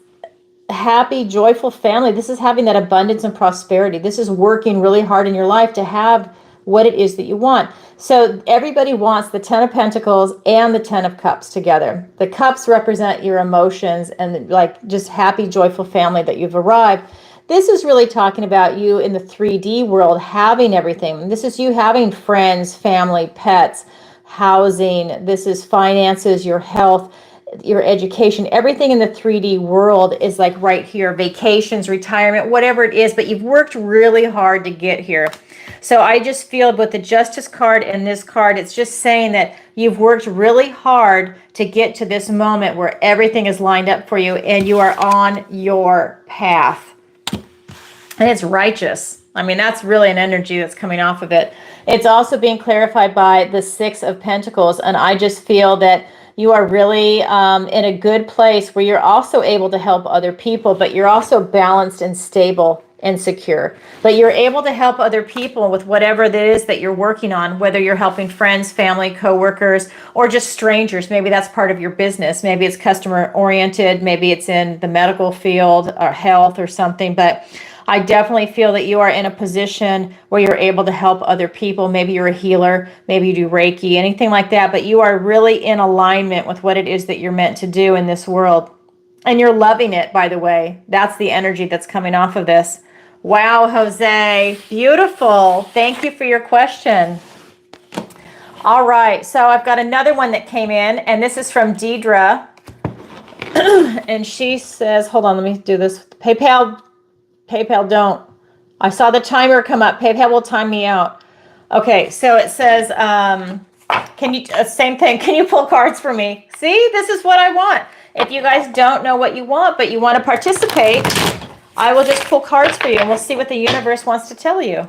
happy, joyful family. This is having that abundance and prosperity. This is working really hard in your life to have what it is that you want. So everybody wants the 10 of Pentacles and the 10 of Cups together. The cups represent your emotions and like just happy, joyful family that you've arrived. This is really talking about you in the 3D world, having everything. This is you having friends, family, pets, housing. This is finances, your health, your education. Everything in the 3D world is like right here. Vacations, retirement, whatever it is, but you've worked really hard to get here. So I just feel with the Justice card and this card, it's just saying that you've worked really hard to get to this moment where everything is lined up for you and you are on your path. And it's righteous. I mean, that's really an energy that's coming off of it. It's also being clarified by the 6 of Pentacles. And I just feel that you are really in a good place where you're also able to help other people, but you're also balanced and stable and secure. But you're able to help other people with whatever it is that you're working on, whether you're helping friends, family, coworkers, or just strangers. Maybe that's part of your business. Maybe it's customer oriented. Maybe it's in the medical field or health or something. But I definitely feel that you are in a position where you're able to help other people. Maybe you're a healer, maybe you do Reiki, anything like that, but you are really in alignment with what it is that you're meant to do in this world. And you're loving it, by the way. That's the energy that's coming off of this. Wow, Jose, beautiful. Thank you for your question. All right, so I've got another one that came in, and this is from Dedra. And she says, hold on, let me do this. PayPal don't. I saw the timer come up. PayPal will time me out. Okay, so it says, same thing. Can you pull cards for me? See, this is what I want. If you guys don't know what you want, but you want to participate, I will just pull cards for you and we'll see what the universe wants to tell you.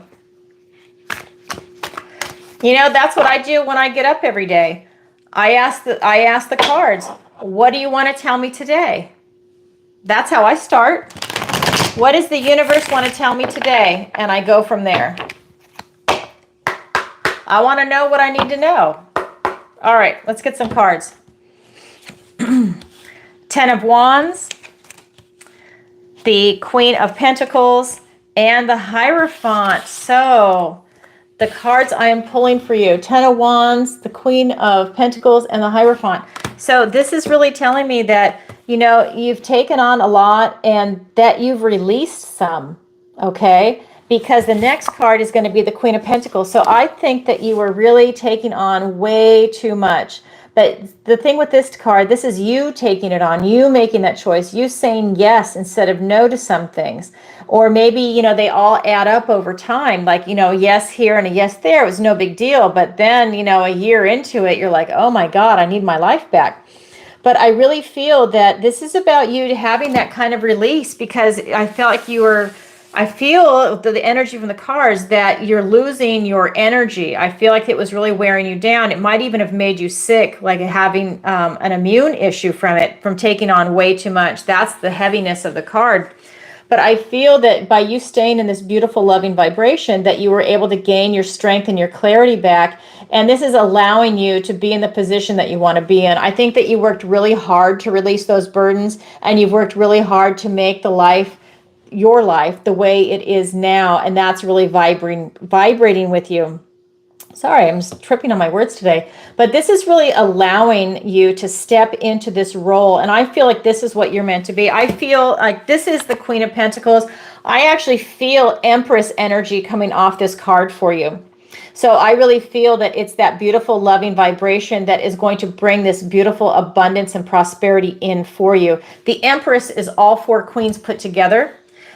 You know, that's what I do when I get up every day. I ask the cards, what do you want to tell me today? That's how I start. What does the universe want to tell me today? And I go from there. I want to know what I need to know. All right, let's get some cards. 10 of Wands, the Queen of Pentacles, and the Hierophant. So the cards I am pulling for you, 10 of Wands, the Queen of Pentacles, and the Hierophant. So this is really telling me that, you know, you've taken on a lot and that you've released some, okay? Because the next card is going to be the Queen of Pentacles. So I think that you were really taking on way too much. But the thing with this card, this is you taking it on, you making that choice, you saying yes instead of no to some things. Or maybe, you know, they all add up over time. Like, you know, yes here and a yes there, it was no big deal. But then, you know, a year into it, you're like, oh my God, I need my life back. But I really feel that this is about you having that kind of release, because I felt like I feel the energy from the cards that you're losing your energy. I feel like it was really wearing you down. It might even have made you sick, like having an immune issue from it, from taking on way too much. That's the heaviness of the card. But I feel that by you staying in this beautiful, loving vibration, that you were able to gain your strength and your clarity back. And this is allowing you to be in the position that you want to be in. I think that you worked really hard to release those burdens, and you've worked really hard to make your life the way it is now. And that's really vibrating with you. Sorry, I'm just tripping on my words today. But this is really allowing you to step into this role. And I feel like this is what you're meant to be. I feel like this is the Queen of Pentacles. I actually feel Empress energy coming off this card for you. So I really feel that it's that beautiful, loving vibration that is going to bring this beautiful abundance and prosperity in for you. The Empress is all four queens put together.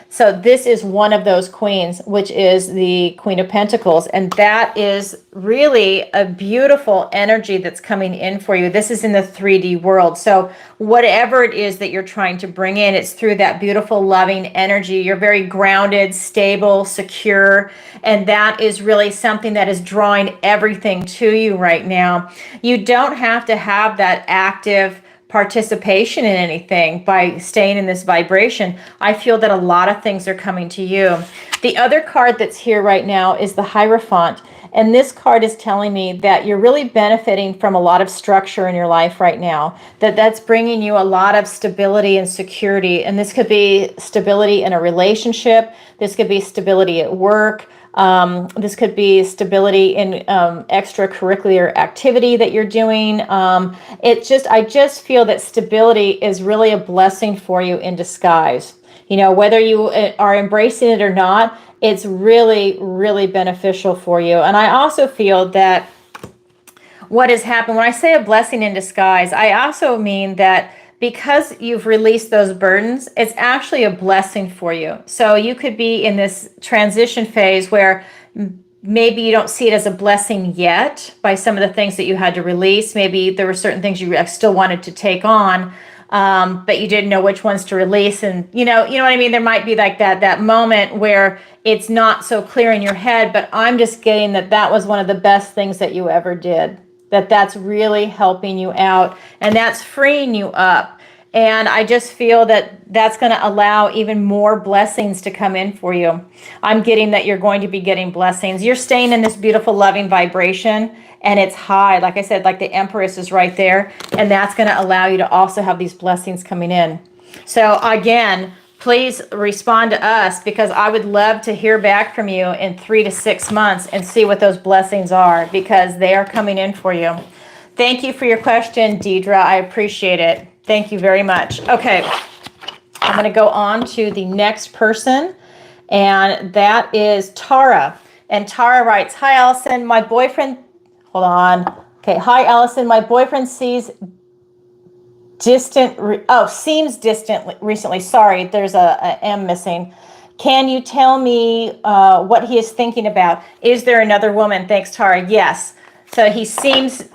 So this is one of those queens, which is the Queen of Pentacles. And that is really a beautiful energy that's coming in for you. This is in the 3D world. So whatever it is that you're trying to bring in, it's through that beautiful, loving energy. You're very grounded, stable, secure. And that is really something that is drawing everything to you right now. You don't have to have that active participation in anything by staying in this vibration. I feel that a lot of things are coming to you. The other card that's here right now is the Hierophant. And this card is telling me that you're really benefiting from a lot of structure in your life right now, that's bringing you a lot of stability and security. And this could be stability in a relationship. This could be stability at work. This could be stability in extracurricular activity that you're doing. I just feel that stability is really a blessing for you in disguise. You know, whether you are embracing it or not, it's really, really beneficial for you. And I also feel that what has happened, when I say a blessing in disguise, I also mean that because you've released those burdens, it's actually a blessing for you. So you could be in this transition phase where maybe you don't see it as a blessing yet by some of the things that you had to release. Maybe there were certain things you still wanted to take on, but you didn't know which ones to release. And you know what I mean? There might be like that moment where it's not so clear in your head, but I'm just getting that was one of the best things that you ever did. That's really helping you out, and that's freeing you up. And I just feel that that's going to allow even more blessings to come in for you. I'm getting that you're going to be getting blessings. You're staying in this beautiful, loving vibration, and it's high. Like I said, like the Empress is right there, and that's going to allow you to also have these blessings coming in. So again, please respond to us, because I would love to hear back from you in 3 to 6 months and see what those blessings are, because they are coming in for you. Thank you for your question, Dedra. I appreciate it. Thank you very much. Okay, I'm going to go on to the next person, and that is Tara. And Tara writes, "Hi, Alison. My boyfriend..." Hold on. Okay, "Hi, Alison. My boyfriend seems distant recently. Sorry, there's a M missing. Can you tell me what he is thinking about? Is there another woman?" Thanks, Tara. Yes. So he seems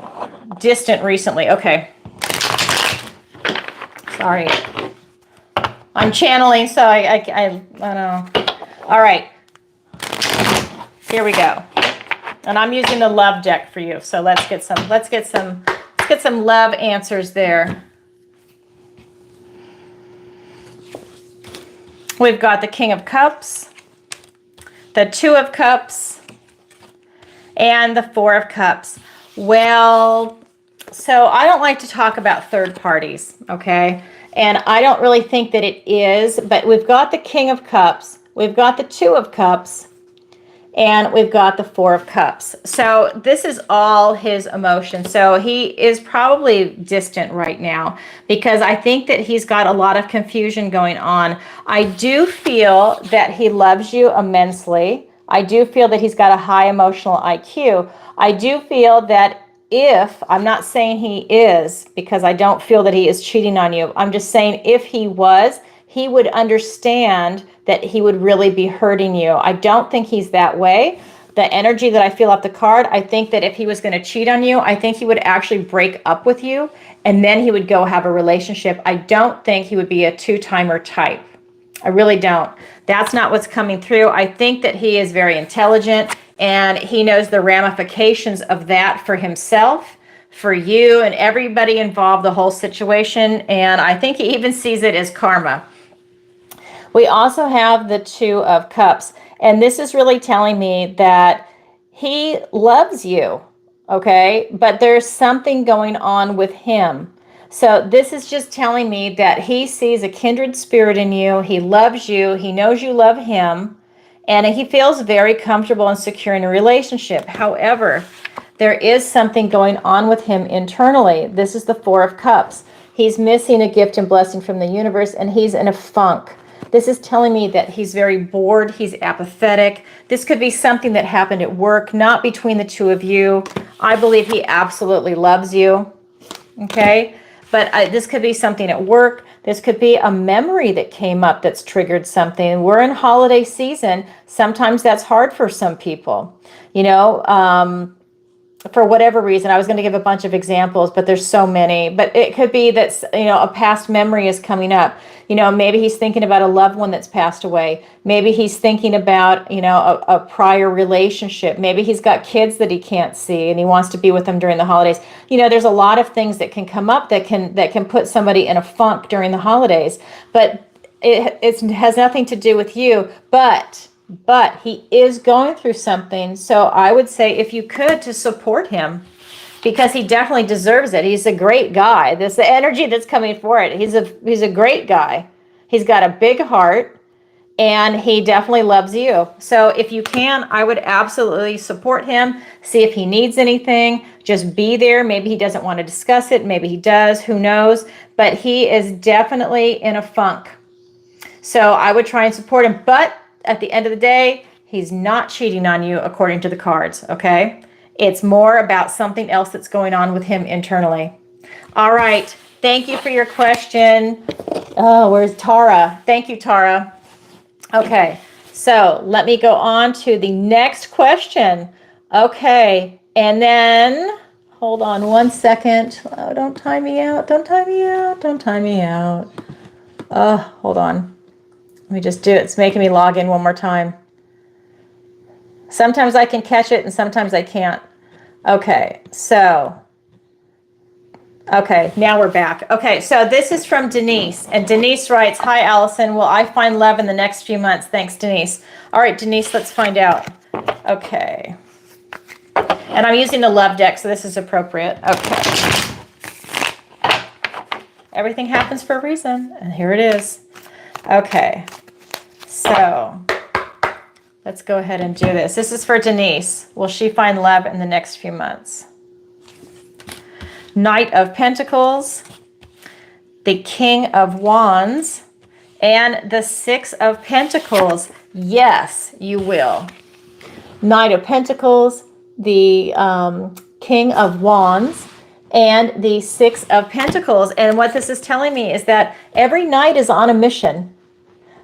distant recently. Okay. Sorry. I'm channeling, so I don't know. All right. Here we go. And I'm using the love deck for you. So let's get some love answers there. We've got the King of Cups, the Two of Cups, and the Four of Cups. Well, so I don't like to talk about third parties, okay? And I don't really think that it is, but we've got the King of Cups, we've got the Two of Cups, and we've got the Four of Cups. So this is all his emotion. So he is probably distant right now, because I think that he's got a lot of confusion going on. I do feel that he loves you immensely. I do feel that he's got a high emotional IQ. I do feel that I'm not saying he is, because I don't feel that he is cheating on you. I'm just saying if he was, he would understand that he would really be hurting you. I don't think he's that way. The energy that I feel off the card, I think that if he was going to cheat on you, I think he would actually break up with you, and then he would go have a relationship. I don't think he would be a two-timer type. I really don't. That's not what's coming through. I think that he is very intelligent, and he knows the ramifications of that for himself, for you, and everybody involved, the whole situation. And I think he even sees it as karma. We also have the Two of Cups, and this is really telling me that he loves you, okay? But there's something going on with him. So this is just telling me that he sees a kindred spirit in you. He loves you. He knows you love him. And he feels very comfortable and secure in a relationship. However, there is something going on with him internally. This is the Four of Cups. He's missing a gift and blessing from the universe, and he's in a funk. This is telling me that he's very bored. He's apathetic. This could be something that happened at work, not between the two of you. I believe he absolutely loves you. Okay. But this could be something at work. This could be a memory that came up that's triggered something. We're in holiday season. Sometimes that's hard for some people, you know, for whatever reason. I was going to give a bunch of examples, but there's so many. But it could be that, you know, a past memory is coming up. You know, maybe he's thinking about a loved one that's passed away. Maybe he's thinking about, you know, a prior relationship. Maybe he's got kids that he can't see and he wants to be with them during the holidays. You know, there's a lot of things that can come up that can put somebody in a funk during the holidays. But it has nothing to do with you. But he is going through something. So I would say, if you could, to support him, because he definitely deserves it. He's a great guy. This the energy that's coming for it. He's a great guy. He's got a big heart, and he definitely loves you. So if you can, I would absolutely support him. See if he needs anything. Just be there. Maybe he doesn't want to discuss it. Maybe he does. Who knows? But he is definitely in a funk. So I would try and support him. But at the end of the day, he's not cheating on you according to the cards, okay? It's more about something else that's going on with him internally. All right. Thank you for your question. Oh, where's Tara? Thank you, Tara. Okay. So let me go on to the next question. Okay. And then, hold on one second. Oh, don't time me out. Don't time me out. Don't time me out. Hold on. Let me just do it. It's making me log in one more time. Sometimes I can catch it and sometimes I can't. Okay, so, okay, now we're back. Okay, so this is from Denise. And Denise writes, "Hi, Alison. Will I find love in the next few months?" Thanks, Denise. All right, Denise, let's find out. Okay. And I'm using the love deck, so this is appropriate. Okay. Everything happens for a reason, and here it is. Okay, so let's go ahead and do this. This is for Denise. Will she find love in the next few months? Knight of Pentacles, the King of Wands, and the Six of Pentacles. Yes, you will. Knight of Pentacles, the King of Wands, and the Six of Pentacles. And what this is telling me is that every knight is on a mission.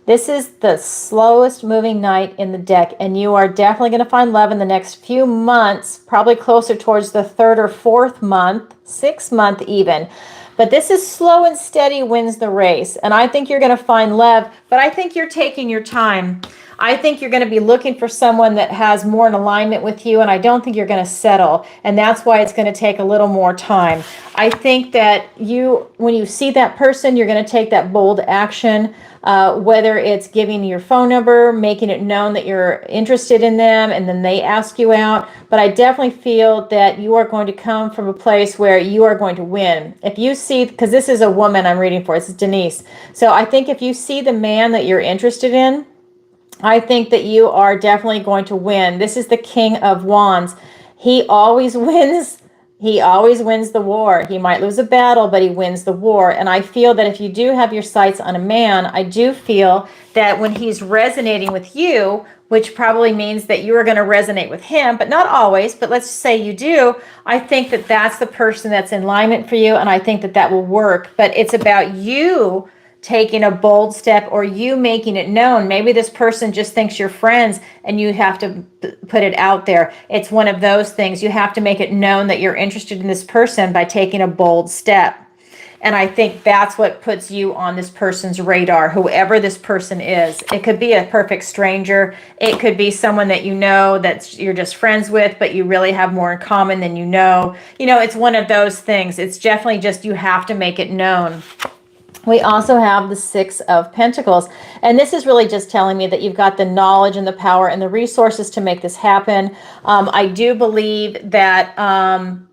This is the slowest moving knight in the deck, and you are definitely going to find love in the next few months, probably closer towards the 3rd or 4th month, 6th month even. But this is slow and steady wins the race, and I think you're going to find love, but I think you're taking your time. I think you're going to be looking for someone that has more in alignment with you, and I don't think you're going to settle, and that's why it's going to take a little more time. I think that when you see that person, you're going to take that bold action, whether it's giving your phone number, making it known that you're interested in them, and then they ask you out. But I definitely feel that you are going to come from a place where you are going to win. If you see, because this is a woman I'm reading for, this is Denise. So I think if you see the man that you're interested in, I think that you are definitely going to win. This is the King of Wands. He always wins. He always wins the war. He might lose a battle, but he wins the war. And I feel that if you do have your sights on a man, I do feel that when he's resonating with you, which probably means that you are going to resonate with him, but not always, but let's say you do, I think that that's the person that's in alignment for you, and I think that that will work. But it's about you taking a bold step, or you making it known. Maybe this person just thinks you're friends and you have to put it out there. It's one of those things. You have to make it known that you're interested in this person by taking a bold step. And I think that's what puts you on this person's radar, whoever this person is. It could be a perfect stranger. It could be someone that you know that you're just friends with, but you really have more in common than you know. You know, it's one of those things. It's definitely just you have to make it known. We also have the Six of Pentacles, and this is really just telling me that you've got the knowledge and the power and the resources to make this happen. I do believe that I'm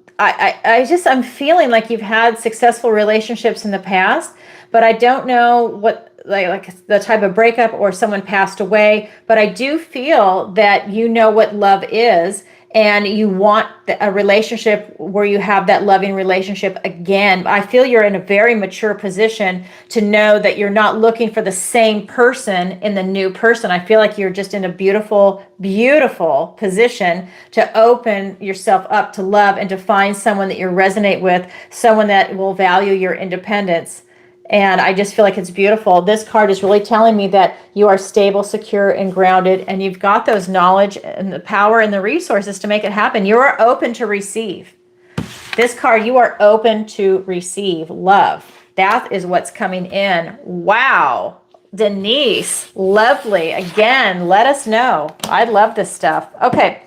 feeling like you've had successful relationships in the past, but I don't know what like the type of breakup or someone passed away, but I do feel that you know what love is. and you want a relationship where you have that loving relationship again. I feel you're in a very mature position to know that you're not looking for the same person in the new person. I feel like you're just in a beautiful, beautiful position to open yourself up to love and to find someone that you resonate with, someone that will value your independence. And I just feel like it's beautiful. This card is really telling me that you are stable, secure, and grounded, and you've got those knowledge and the power and the resources to make it happen. You are open to receive. This card, you are open to receive love. That is what's coming in. Wow. Denise, lovely. Again, let us know. I love this stuff. Okay.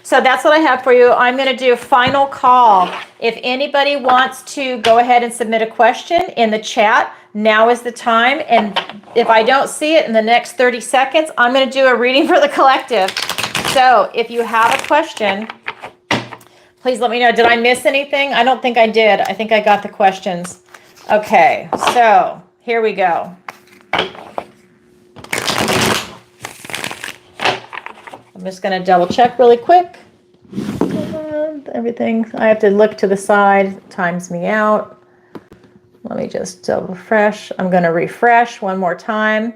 So that's what I have for you. I'm going to do a final call. If anybody wants to go ahead and submit a question in the chat, now is the time. And if I don't see it in the next 30 seconds, I'm going to do a reading for the collective. So if you have a question, please let me know. Did I miss anything? I don't think I did. I think I got the questions. Okay, so here we go. I'm just going to double check really quick. Everything. I have to look to the side. It times me out. Let me just double refresh. I'm going to refresh one more time.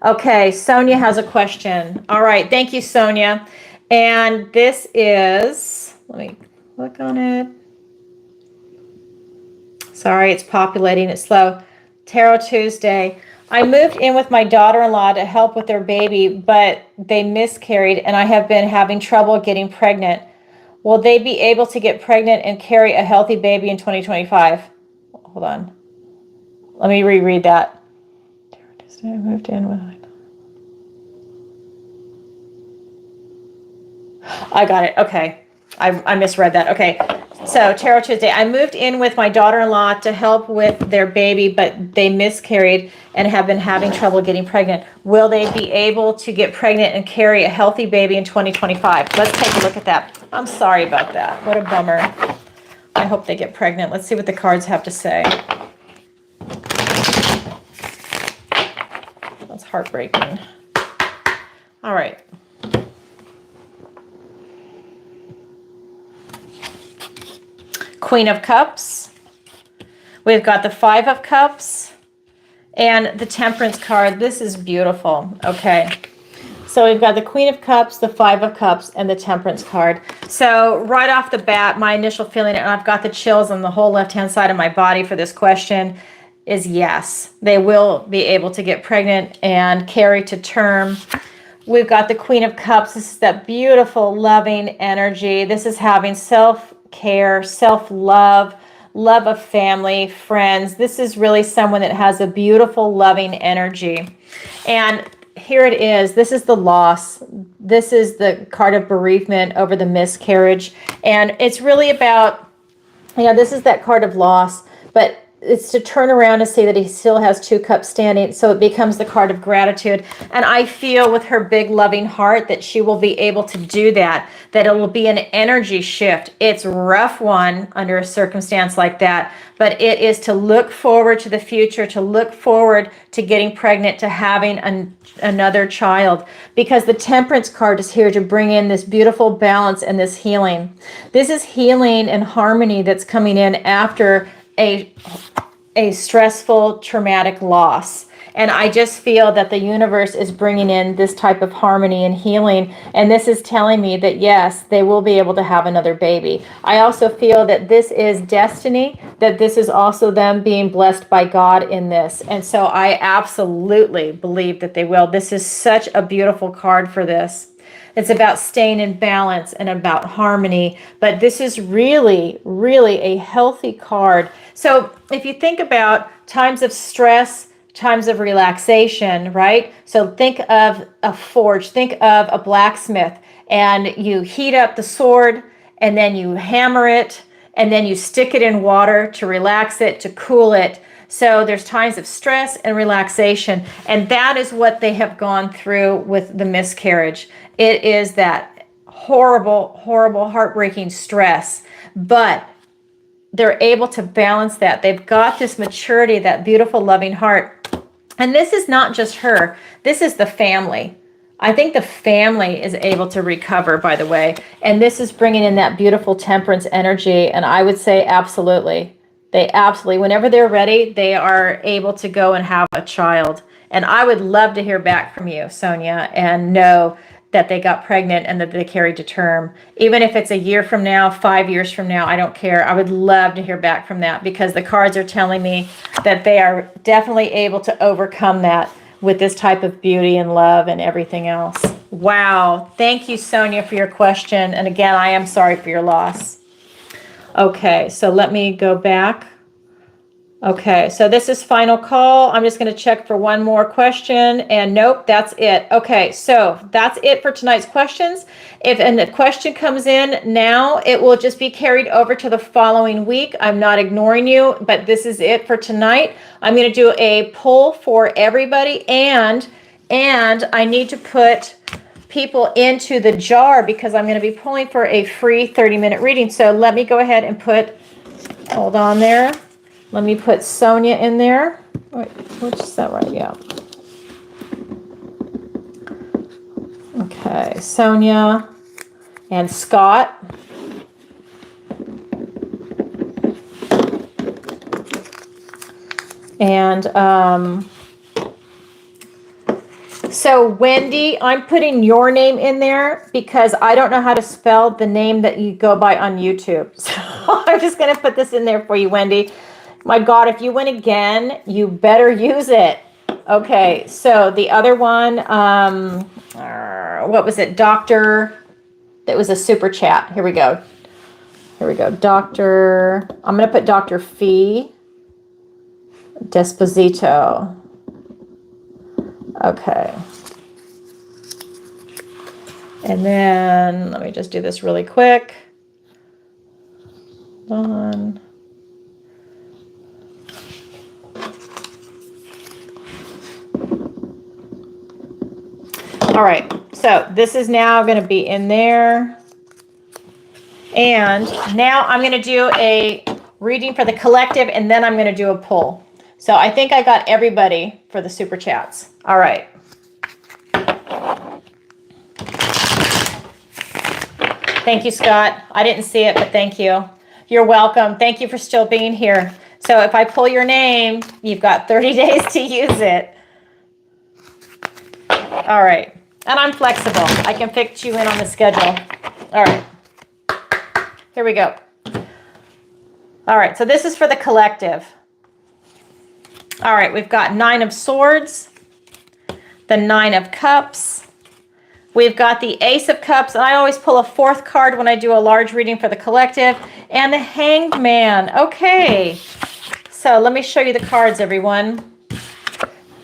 Okay, Sonia has a question. All right, thank you, Sonia. And this is, let me click on it. Sorry, it's populating. It's slow. Tarot Tuesday. I moved in with my daughter-in-law to help with their baby, but they miscarried, and I have been having trouble getting pregnant. Will they be able to get pregnant and carry a healthy baby in 2025? Hold on. Let me reread that. I moved in with. I got it. Okay. I misread that. Okay. So Tarot Tuesday, I moved in with my daughter-in-law to help with their baby, but they miscarried and have been having trouble getting pregnant. Will they be able to get pregnant and carry a healthy baby in 2025? Let's take a look at that. I'm sorry about that. What a bummer. I hope they get pregnant. Let's see what the cards have to say. That's heartbreaking. All right. Queen of Cups. We've got the Five of Cups and the Temperance card. This is beautiful. Okay. So we've got the Queen of Cups, the Five of Cups, and the Temperance card. So right off the bat, my initial feeling, and I've got the chills on the whole left-hand side of my body for this question, is yes. They will be able to get pregnant and carry to term. We've got the Queen of Cups. This is that beautiful, loving energy. This is having self-care, self-love, love of family, friends. This is really someone that has a beautiful, loving energy. And here it is. This is the loss. This is the card of bereavement over the miscarriage. And it's really about, this is that card of loss, but it's to turn around and see that he still has two cups standing. So it becomes the card of gratitude. And I feel with her big loving heart that she will be able to do that, that it will be an energy shift. It's a rough one under a circumstance like that, but it is to look forward to the future, to look forward to getting pregnant, to having another child, because the Temperance card is here to bring in this beautiful balance and this healing. This is healing and harmony that's coming in after a stressful, traumatic loss. And I just feel that the universe is bringing in this type of harmony and healing. And this is telling me that, yes, they will be able to have another baby. I also feel that this is destiny, that this is also them being blessed by God in this. And so I absolutely believe that they will. This is such a beautiful card for this. It's about staying in balance and about harmony. But this is really, really a healthy card. So if you think about times of stress, times of relaxation, right? So think of a forge, think of a blacksmith, and you heat up the sword, and then you hammer it, and then you stick it in water to relax it, to cool it. So there's times of stress and relaxation, and that is what they have gone through with the miscarriage. It is that horrible, horrible, heartbreaking stress, but they're able to balance that. They've got this maturity, that beautiful, loving heart. And this is not just her. This is the family. I think the family is able to recover, by the way. And this is bringing in that beautiful temperance energy. And I would say absolutely. They absolutely, whenever they're ready, they are able to go and have a child. And I would love to hear back from you, Sonia, and know that they got pregnant and that they carried to term. Even if it's a year from now, 5 years from now, I don't care. I would love to hear back from that because the cards are telling me that they are definitely able to overcome that with this type of beauty and love and everything else. Wow. Thank you, Sonia, for your question. And again, I am sorry for your loss. Okay, so let me go back. Okay, so this is final call. I'm just going to check for one more question, and nope, that's it. Okay, so that's it for tonight's questions. If a question comes in now, it will just be carried over to the following week. I'm not ignoring you, but this is it for tonight. I'm going to do a poll for everybody, and I need to put people into the jar because I'm going to be pulling for a free 30-minute reading. So let me go ahead and put, hold on there. Let me put Sonia in there. Wait, which is that right? Yeah. Okay, Sonia and Scott. And so Wendy, I'm putting your name in there because I don't know how to spell the name that you go by on YouTube. So I'm just going to put this in there for you, Wendy. My God, if you win again, you better use it. Okay, so the other one, what was it? Doctor, that was a super chat. Here we go. Here we go. Doctor, I'm going to put Dr. Fee Desposito. Okay. And then let me just do this really quick. Hold on. All right, so this is now going to be in there. And now I'm going to do a reading for the collective, and then I'm going to do a poll. So I think I got everybody for the super chats. All right. Thank you, Scott. I didn't see it, but thank you. You're welcome. Thank you for still being here. So if I pull your name, you've got 30 days to use it. All right. And I'm flexible. I can fit you in on the schedule. All right. Here we go. All right. So this is for the collective. All right. We've got 9 of Swords, the 9 of Cups. We've got the Ace of Cups. And I always pull a 4th card when I do a large reading for the collective. And the Hanged Man. Okay. So let me show you the cards, everyone.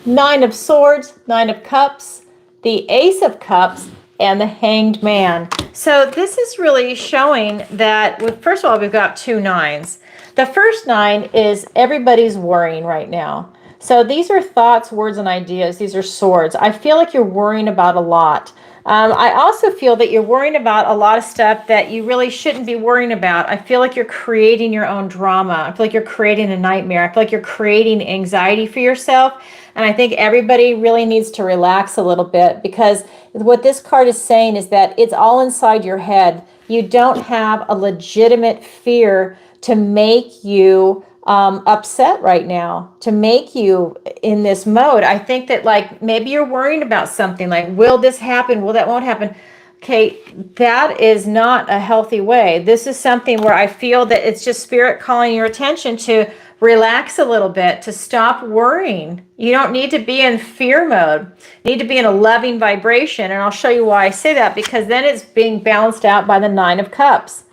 9 of Swords, 9 of Cups, the Ace of Cups, and the Hanged Man. So this is really showing that, first of all, we've got 2 9s. The first 9 is everybody's worrying right now. So these are thoughts, words, and ideas. These are swords. I feel like you're worrying about a lot. I also feel that you're worrying about a lot of stuff that you really shouldn't be worrying about. I feel like you're creating your own drama. I feel like you're creating a nightmare. I feel like you're creating anxiety for yourself. And I think everybody really needs to relax a little bit because what this card is saying is that it's all inside your head. You don't have a legitimate fear to make you upset right now, to make you in this mode. I think that like maybe you're worrying about something like, will this happen? Will that won't happen? Okay, that is not a healthy way. This is something where I feel that it's just spirit calling your attention to relax a little bit, to stop worrying. You don't need to be in fear mode. You need to be in a loving vibration. And I'll show you why I say that, because then it's being balanced out by the 9 of Cups.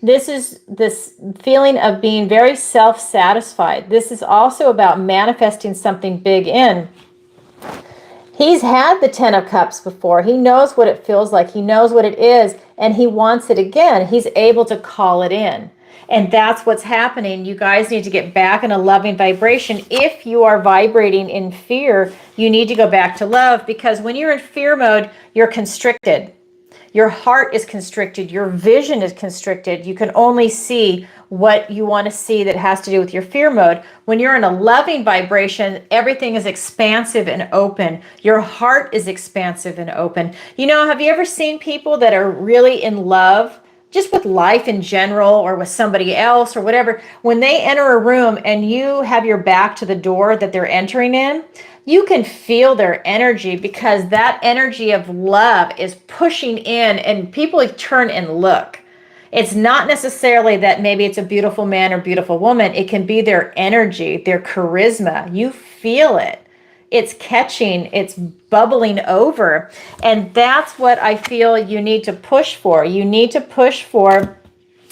This is this feeling of being very self-satisfied. This is also about manifesting something big in. He's had the 10 of Cups before. He knows what it feels like. He knows what it is, and he wants it again. He's able to call it in. And that's what's happening. You guys need to get back in a loving vibration. If you are vibrating in fear, you need to go back to love, because when you're in fear mode, you're constricted. Your heart is constricted. Your vision is constricted. You can only see what you want to see that has to do with your fear mode. When you're in a loving vibration, everything is expansive and open. Your heart is expansive and open. You know, have you ever seen people that are really in love just with life in general or with somebody else or whatever? When they enter a room and you have your back to the door that they're entering in, you can feel their energy, because that energy of love is pushing in, and people turn and look. It's not necessarily that maybe it's a beautiful man or beautiful woman. It can be their energy, their charisma. You feel it. It's catching, it's bubbling over. And that's what I feel you need to push for. You need to push for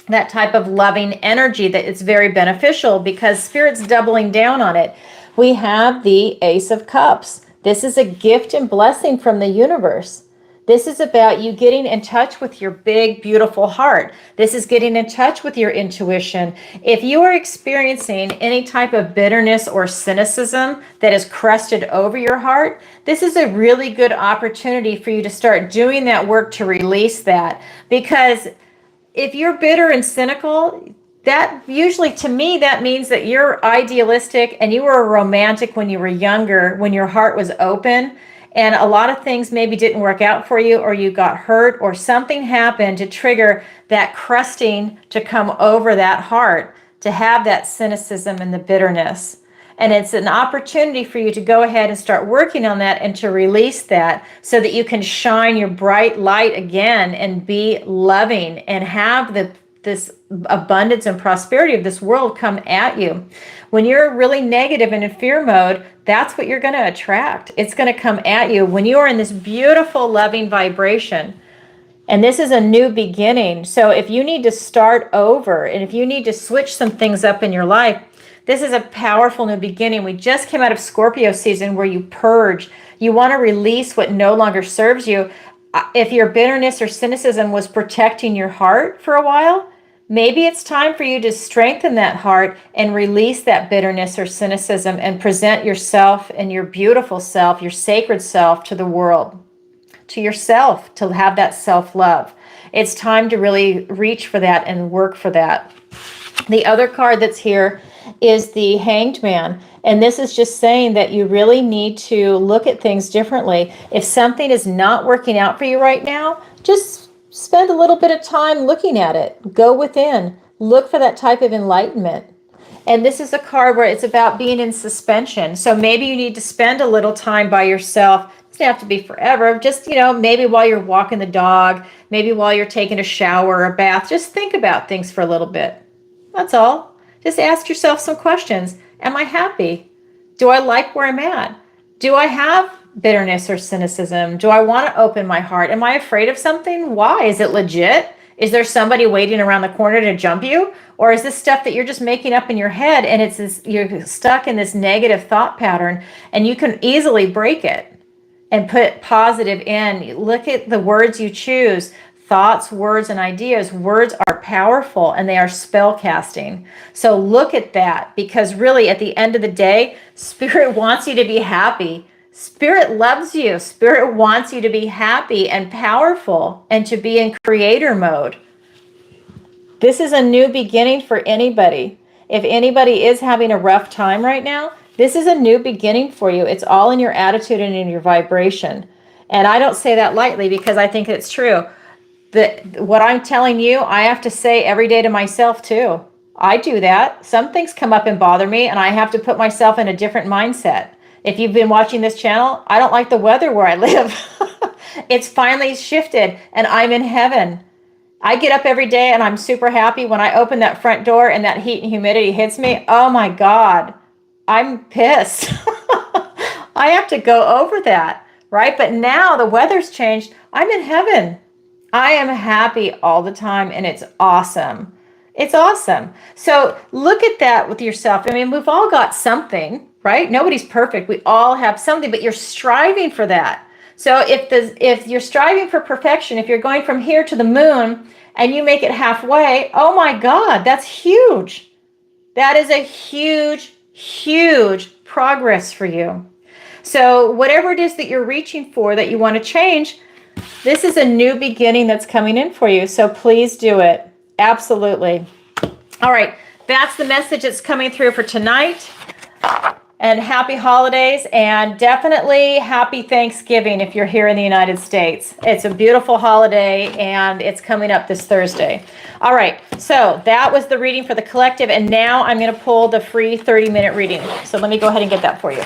that type of loving energy that is very beneficial, because Spirit's doubling down on it. We have the Ace of Cups. This is a gift and blessing from the universe. This is about you getting in touch with your big, beautiful heart. This is getting in touch with your intuition. If you are experiencing any type of bitterness or cynicism that is crusted over your heart, this is a really good opportunity for you to start doing that work to release that. Because if you're bitter and cynical, that usually, to me, that means that you're idealistic and you were a romantic when you were younger, when your heart was open. And a lot of things maybe didn't work out for you, or you got hurt, or something happened to trigger that crusting to come over that heart, to have that cynicism and the bitterness. And it's an opportunity for you to go ahead and start working on that and to release that, so that you can shine your bright light again and be loving and have this abundance and prosperity of this world come at you. When you're really negative and in fear mode, that's what you're going to attract. It's going to come at you. When you are in this beautiful, loving vibration, and this is a new beginning. So if you need to start over, and if you need to switch some things up in your life, this is a powerful new beginning. We just came out of Scorpio season, where you purge. You want to release what no longer serves you. If your bitterness or cynicism was protecting your heart for a while, maybe it's time for you to strengthen that heart and release that bitterness or cynicism and present yourself and your beautiful self, your sacred self, to the world, to yourself, to have that self-love. It's time to really reach for that and work for that. The other card that's here is the Hanged Man. And this is just saying that you really need to look at things differently. If something is not working out for you right now, just spend a little bit of time looking at it. Go within. Look for that type of enlightenment. And this is a card where it's about being in suspension. So maybe you need to spend a little time by yourself. It doesn't have to be forever. Just, maybe while you're walking the dog, maybe while you're taking a shower or a bath, just think about things for a little bit. That's all. Just ask yourself some questions. Am I happy? Do I like where I'm at? Do I have bitterness or cynicism? Do I want to open my heart? Am I afraid of something? Why? Is it legit? Is there somebody waiting around the corner to jump you? Or is this stuff that you're just making up in your head, and you're stuck in this negative thought pattern, and you can easily break it and put positive in? Look at the words you choose. Thoughts, words, and ideas. Words are powerful, and they are spell casting. So look at that, because really at the end of the day, Spirit wants you to be happy. Spirit loves you. Spirit wants you to be happy and powerful and to be in creator mode. This is a new beginning for anybody. If anybody is having a rough time right now, this is a new beginning for you. It's all in your attitude and in your vibration. And I don't say that lightly, because I think it's true. What I'm telling you, I have to say every day to myself too. I do that. Some things come up and bother me, and I have to put myself in a different mindset. If you've been watching this channel, I don't like the weather where I live. It's finally shifted, and I'm in heaven. I get up every day and I'm super happy. When I open that front door and that heat and humidity hits me, oh my God, I'm pissed. I have to go over that, right? But now the weather's changed. I'm in heaven. I am happy all the time, and it's awesome. It's awesome. So look at that with yourself. I mean, we've all got something, right? Nobody's perfect. We all have something, but you're striving for that. So if you're striving for perfection, if you're going from here to the moon and you make it halfway, oh my God, that's huge. That is a huge, huge progress for you. So whatever it is that you're reaching for, that you want to change, this is a new beginning that's coming in for you. So please do it. Absolutely. All right, that's the message that's coming through for tonight. And happy holidays, and definitely happy Thanksgiving if you're here in the United States. It's a beautiful holiday, and it's coming up this Thursday. All right, so that was the reading for the collective, and now I'm going to pull the free 30-minute reading. So let me go ahead and get that for you.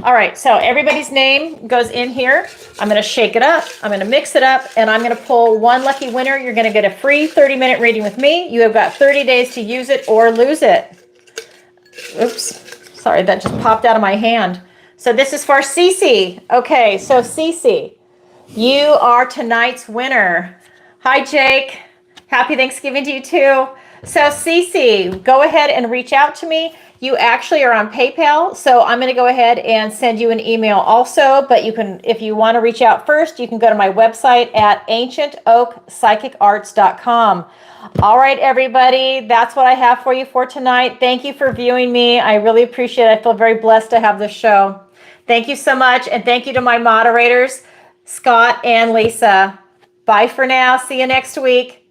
All right, so everybody's name goes in here. I'm going to shake it up. I'm going to mix it up, and I'm going to pull one lucky winner. You're going to get a free 30-minute reading with me. You have got 30 days to use it or lose it. Oops. Sorry, that just popped out of my hand. So this is for CeCe. Okay, so CeCe, you are tonight's winner. Hi, Jake. Happy Thanksgiving to you too. So CeCe, go ahead and reach out to me. You actually are on PayPal, so I'm going to go ahead and send you an email also, but you can, if you want to reach out first, you can go to my website at ancientoakpsychicarts.com. All right, everybody, that's what I have for you for tonight. Thank you for viewing me. I really appreciate it. I feel very blessed to have this show. Thank you so much, and thank you to my moderators, Scott and Lisa. Bye for now. See you next week.